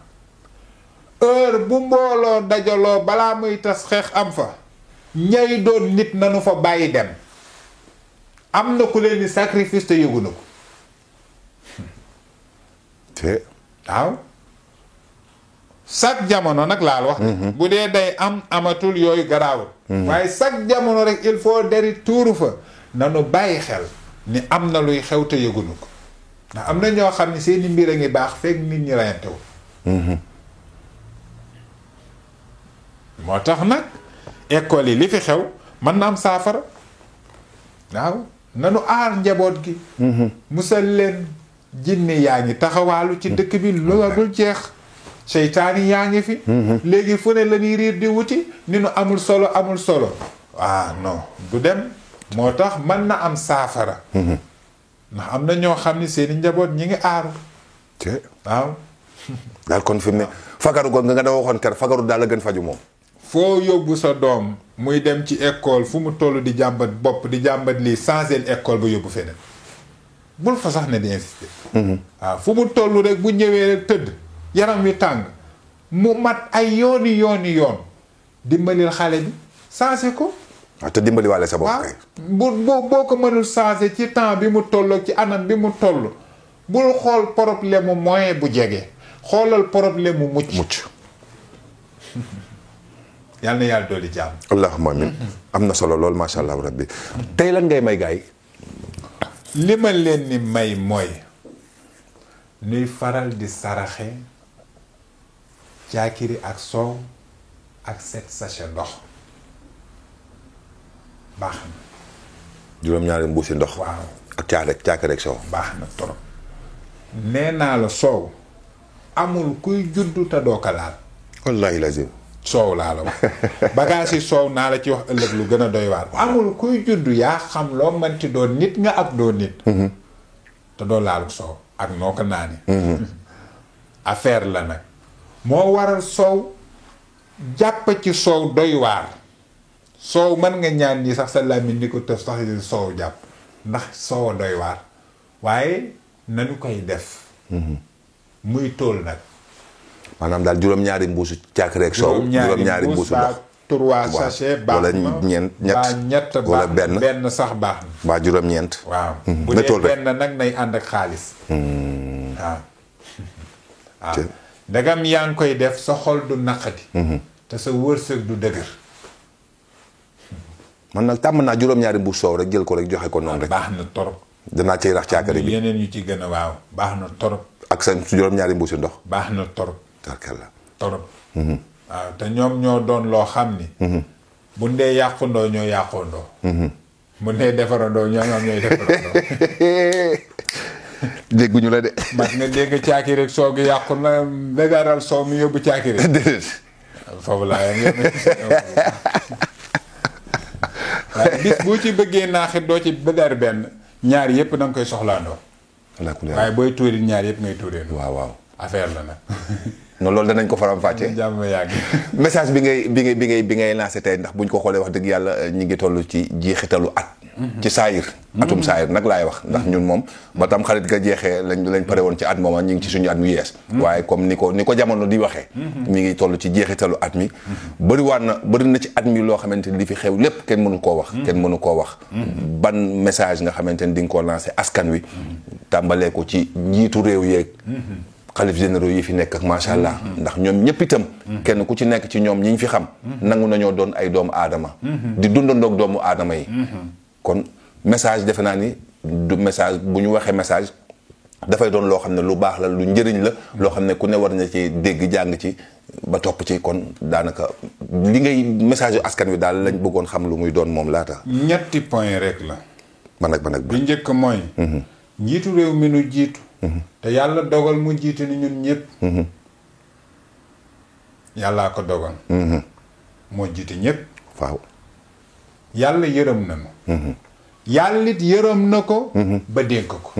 heure bu mbooloo dajaloo balaa muy tas xeex am fa ñay doon nit nanu fa bàyyi dem am na ku leen di sacrifice te yëgu na ko. te waaw chaque jamono nag laal wax. bu dee day am amatul yooyu garaawul. waaye chaque jamono rek il faut dari tuuru fa nanu bàyyi xel ni am na luy xew te yëgunu ko ndax am na ñoo xam ne seeni mbir a ngi baax fekk nit ñi reyantewu. moo tax nag école yi li fi xew mën na am saafara waaw nanu aar njaboot gi. musal leen jinne yaa ngi taxawaalu ci dëkk bi loolu jeex. seytaani yaa ngi fi. léegi fu ne la ñuy riir di wuti ni nu amul solo. Non du dem moo tax mën na am saafara. ndax am na ñoo xam ni seeni njaboot ñi ngi aaru. waaw. daal kon fi mu ne fagaru goog nga da waxoon kër fagaru daal la gën faju moom. foo yóbbu sa doom muy dem ci école fu mu toll di jàmbat bopp di jàmbat lii changer école ba yóbbu feneen bul fa sax ne di insister. waaw fu mu toll rek bu ñëwee rek tëdd. yaram wi tàng mu mat ay yoon dimbalil xale bi changé ko. waaw te dimbali waale sa bopp kay. boo ko mënul changé ci temps bi mu toll ci anam bi mu toll bul xool problème mu moyen bu jege xoolal problème mu mucc. yal na yàlla dooli jàmm. allahumma amin. am na solo lool macha allah rabbi. tey lan ngay may gars yi. li ma leen ni may mooy nuy faral di saraxe caakiri ak soow ak 7 sachet ndox baax na. juróom-ñaari mbuusi ndox. waaw ak caakiri ak soow. baax na trop. nee naa la soow amul kuy juddu te doo ko laal. wallaahi lazim. soow laa la wax bagage yi soow naa la ci wax ëllëg lu gën a doy waar. amul kuy juddu yaa xam loo mënti doon nit nga ak doo nit. te doo laalu soow ak noo ko naani. affaire la nag. moo waral soow jàpp ci soow doy waar. soow mën nga ñaan nii sax sa làmmiñ ni ko tëf sax soow jàpp ndax soow doy waar waaye nañu koy def. muy tool nag. maanaam daal juróom-ñaari mbuusu caakiri ak soow. juróom-ñaari mbuusu ndox 3 sachet baax na wala ñett wala benn sax baax na. waa juróom-ñeent. waaw bu dee benn nag nay ànd ak xaalis. waaw. waaw ndegam yaa ngi koy def sa xol du naqati. te sa wërsëg du dëgër. man nag tàmm naa juróom-ñaari mbuus soow rek jël ko rek joxe ko noonu rek. baax na torop. danaa ciy rax caakiri bi yeneen yu ci gën a waaw baax na torop. ak sa juróom-ñaari mbuusi ndox. baax na torop. tarkalla. torop. waaw te ñoom ñoo doon loo xam ni. bu ndee yàqundoo ñoo yàqundoo. bu ndee defarandoo ñoom ñooy defarandoo. dégguñu la de. mat nga dégg caaki rek soo gi yàqu na bégaral soo mi yóbbu caaki rek. déedéet. foofu laa yam waaye bis boo ci bëggee naaxit doo ci bégar benn ñaar yëpp da nga koy soxlaandoo. waaye booy tuuri ñaar yëpp ngay tuuree. waaw affaire la nag. non loolu danañ ko faram fàcce. jàmm yàgg. message bi ngay lancé tey ndax buñ ko xoolee wax dëgg yàlla ñi ngi toll ci jeexitalu at. ci saayir. atum saayir nag laay wax ndax ñun moom. ba tam xarit ga jeexee lañ pare woon ci at moom ñu ngi ci suñu at mu yees. waaye comme ni ko jamono di waxee. mi ngi toll ci jeexitalu at mi. bëri na ci at mi loo xamante ni li fi xew lépp kenn mënu koo wax. ban message nga xamante ni di nga koo lancé askan wi. tàmbalee ko ci njiitu réew yeeg xalif généraux yi fi nekk ak macha allah ndax ñoom ñëpp itam kenn ku ci nekk ci ñoom ñi ñu fi xam nangu nañoo doon ay doomu aadama di dundandoog doomu aadama yi kon message defe naa ni du message bu ñu waxee message dafay doon loo xam ne lu baax la lu njëriñ la loo xam ne ku ne war na ci dégg jàng ci ba topp ci kon daanaka li ngay message yu askan wi daal lañ bëggoon xam lu muy doon moom laata. ñetti point rek la. ban ak ban ak bu njëkk mooy. njiitu réew mi nu jiitu. te yàlla dogal mu jiitu ni ñun ñëpp. yàllaa ko dogal. moo jiite ñëpp. waaw. yàlla yërëm nañu. yàlla it yërëm na ko. ba dénk ko.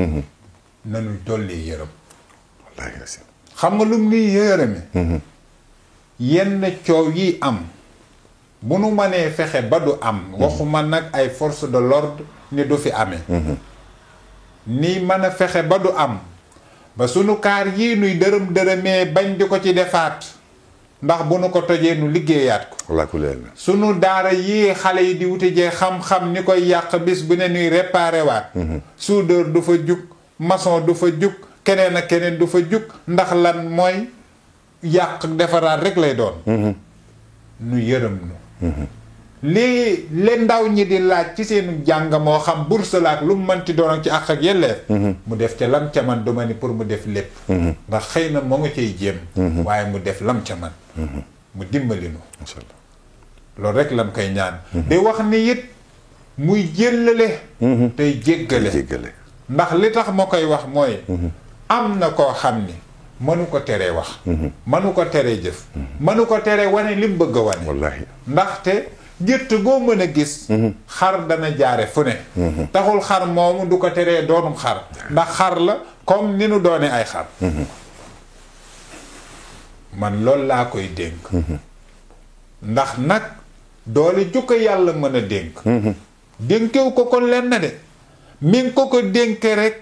nanu dolli yërëm. wallaahi xam nga lu muy yërëme. yenn coow yi am. bu nu mënee fexe ba du am. waxuma nag ay force de l'ordre ni du fi amee. nii mën a fexe ba du am. ba sunu kaar yii nuy dërëmee bañ di ko ci defaat. ndax bu nu ko tojee nu liggéeyaat ko. wallaahi sunu daara yii xale yi di wuti jee xam-xam ni koy yàq bis bu ne nuy réparé waat. soudeur du fa jug maçon du fa jug keneen ak keneen du fa jug ndax lan mooy yàq defaraat rek lay doon. nu yërëm nu. lii leen ndaw ñi di laaj ci seenu jàng moo xam bourse la ak lu mu mënti doon ak ci àq ak yelleef. mu def ca lam ca man duma ni pour mu def lépp. ndax xëy na moo nga cay jéem. waaye mu def lam ca man. mu dimbali nu. macha allah loolu rek lan koy ñaan. di wax ni it muy jëllale. tey jéggale. ndax li tax ma koy wax mooy. am na koo xam ni mënu ko teree wax. mënu ko teree jëf. mënu ko teree wane li mu bëgg a wane. wallaahi ndaxte gétt goo mën a gis. xar dana jaare fu ne. taxul xar moomu du ko teree doonum xar. ndax xar la comme ni nu doone ay xar. man loolu laa koy dénk. ndax nag doole ju ko yàlla mën a dénk. dénkew ko kon lenn de. mi ngi ko dénk rek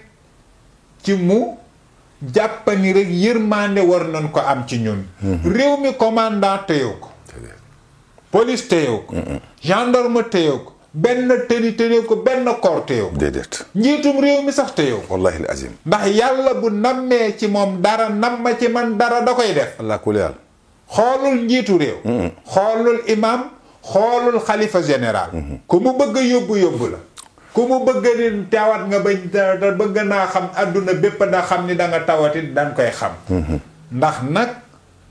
ci mu jàppani rek yërmande war nañ ko am ci ñun. réew mi commandant téyew ko. police téyew ko. gendarme téyew ko. benn tëni téyew ko benn corps téyew ko. déedéet. njiitum réew mi sax téyew ko. wallaahi azim. ndax yàlla bu nammee ci moom dara namma ci man dara da koy def. allah kulli haal. xoolul njiitu réew. xoolul imam xoolul xalifa général. ku mu bëgg a yóbbu la. ku mu bëgg ni tawat nga bañ bëgg naa xam àdduna bépp da xam ni da nga tawatit dañ koy xam. ndax nag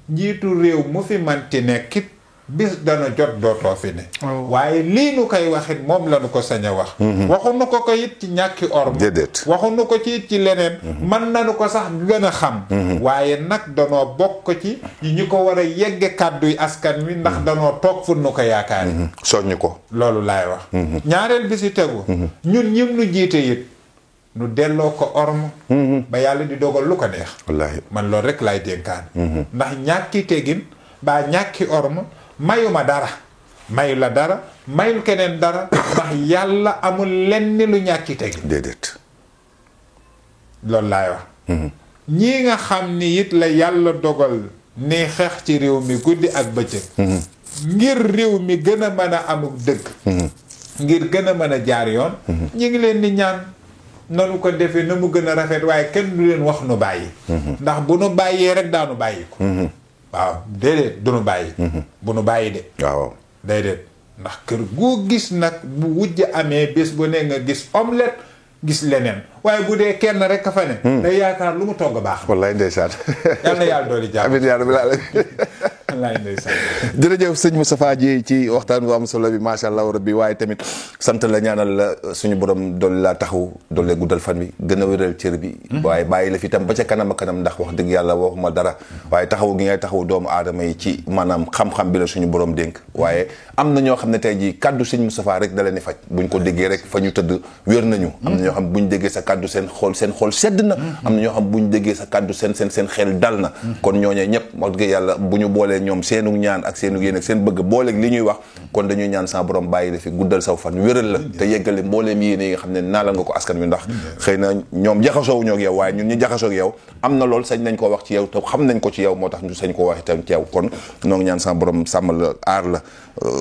njiitu réew mu fi manti nekkit bis dana jot dootoo fi ne. waaye lii nu koy waxit moom la nu ko sañ a wax. waxuñu ko it ci ñàkki orme. déedéet. waxuñu ko ci it ci leneen. mën nañu ko sax gën a xam. waaye nag danoo bokk ci ñi ko war a yegge kàdduy askan wi ndax danoo toog fu nu ko yaakaar. soññ ko. loolu laay wax. ñaareel bi si tegu. ñun ñim nu jiite it nu delloo ko orme. ba yàlla di dogal lu ko neex. wallaahi. man loolu rek laay dénkaan. ndax ñàkki tegin baa ñàkki orme mayuma dara. mayu la dara mayul keneen dara. ndax yàlla amul lenn lu ñàkki tegin. déedéet. loolu laay wax. ñii nga xam ni it la yàlla dogal ni xeex ci réew mi guddi ak bëccëg. ngir réew mi gën a mën a amuk dëgg. ngir gën a mën a jaar yoon. ñi ngi leen di ñaan nanu ko defee na mu gën a rafet waaye kenn du leen wax nu bàyyi. ndax bu nu bàyyee rek daanu bàyyi ko. waaw déedéet du nu bàyyi. bu nu bàyyi de. waaw déedéet ndax kër goo gis nag bu wujj amee bés bu ne nga gis omelette gis leneen waaye bu dee kenn rek a fa ne. day yaakaar lu mu togg baax. wallaay ndeysaan. yal na yàlla dooli jàmm. amiin yaa rabbil aalamiin. wallaay ndeysaan. jërëjëf sëñ Moustapha Dieye ci waxtaan bu am solo bi macha allah rabbi waaye tamit sant la ñaanal la suñu borom dolli laa taxaw dolli guddal fan wi gën a wéral cër bi. waaye bàyyi la fi tam ba ca kanam a kanam ndax wax dëgg yàlla waxuma dara. waaye taxaw gi ngay taxaw doomu aadama yi ci maanaam xam-xam bi la suñu borom dénk. waaye am na ñoo xam ne tey jii kaddu sëñ Moustapha rek da leen di faj buñ ko déggee rek fa ñu tëdd wér nañu. am na ñoo xam buñ déggee sa kaddu seen xol sedd na. am na ñoo xam buñ déggee sa kaddu seen xel dal na. kon ñooñee ñëpp wax dëgg yàlla bu ñu boolee ñoom seenu ñaan ak seenu yéen ak seen bëgg booleeg li ñuy wax kon dañuy ñaan sa borom bàyyi la fi guddal saw fan wéral la te yeggale mbooleem yéene yi nga xam ne naalal nga ko askan wi ndax xëy na ñoom jaxasoowuñoo ak yow waaye ñun ñu jaxasoo ak yow am na lool sañ nañ koo wax ci yow te xam nañ ko ci yow moo tax ñu sañ koo wax itam ci yow kon noo ngi ñaan sa borom sàmm la aar la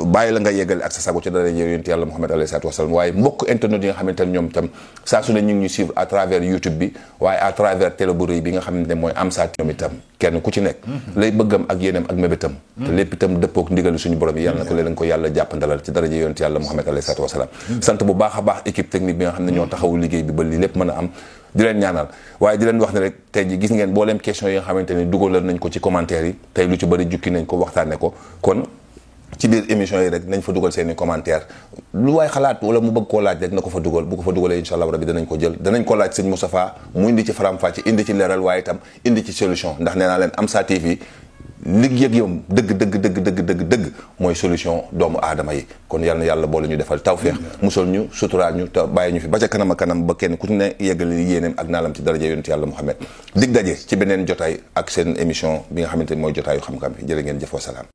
bàyyi la nga yeggale ak sa sago ci dara yonent yàlla Muhammad alayhi salaatu wasalaam waaye mbokk internet yi nga xamante ne ñoom itam saa su ne ñu ngi ñu suivre à travers YouTube bi waaye à travers télé bu rëy bi nga xamante ne mooy Amsa ñoom itam kenn ku ci nekk lay bëggam ak yéenam ak mébétam te lépp itam dëppook ndigal suñu borom yi yàlla na ko leen ko yàlla jàppandalal ci daraja yonent yàlla Muhammad alayhi salaatu wasalaam sant bu baax a baax équipe technique bi nga xam ne ñoo taxawu liggéey bi ba lii lépp mën a am di leen ñaanal waaye di leen wax ne rek tey ji gis ngeen booleem question yi nga xamante ne dugalal nañ ko ci commentaire yi tey lu ci bëri jukki nañ ko waxtaane ko kon ci biir émission yi rek nañ fa dugal seeni commentaire lu waay xalaat wala mu bëgg koo laaj rek na ko fa dugal bu ko fa dugalee insha allah rabbi danañ ko jël danañ ko laaj sëñ Moustapha mu indi ci faram-fàcce indi ci leeral waaye itam indi ci solution ndax nee naa leen Amsa TV liggéeyam dëgg mooy solution doomu aadama yi kon yal na yàlla boole ñu defal tawféex musal ñu suturaal ñu te bàyyi ñu fi ba ca kanam a kanam ba kenn ku ci ne yeggali yéeneem ak naalam ci daraja yonent yàlla Muhammad dig daje ci beneen jotaay ak seen émission bi nga xamante ni mooy jotaayu xam-xam bi jërë ngeen jëf wa salaam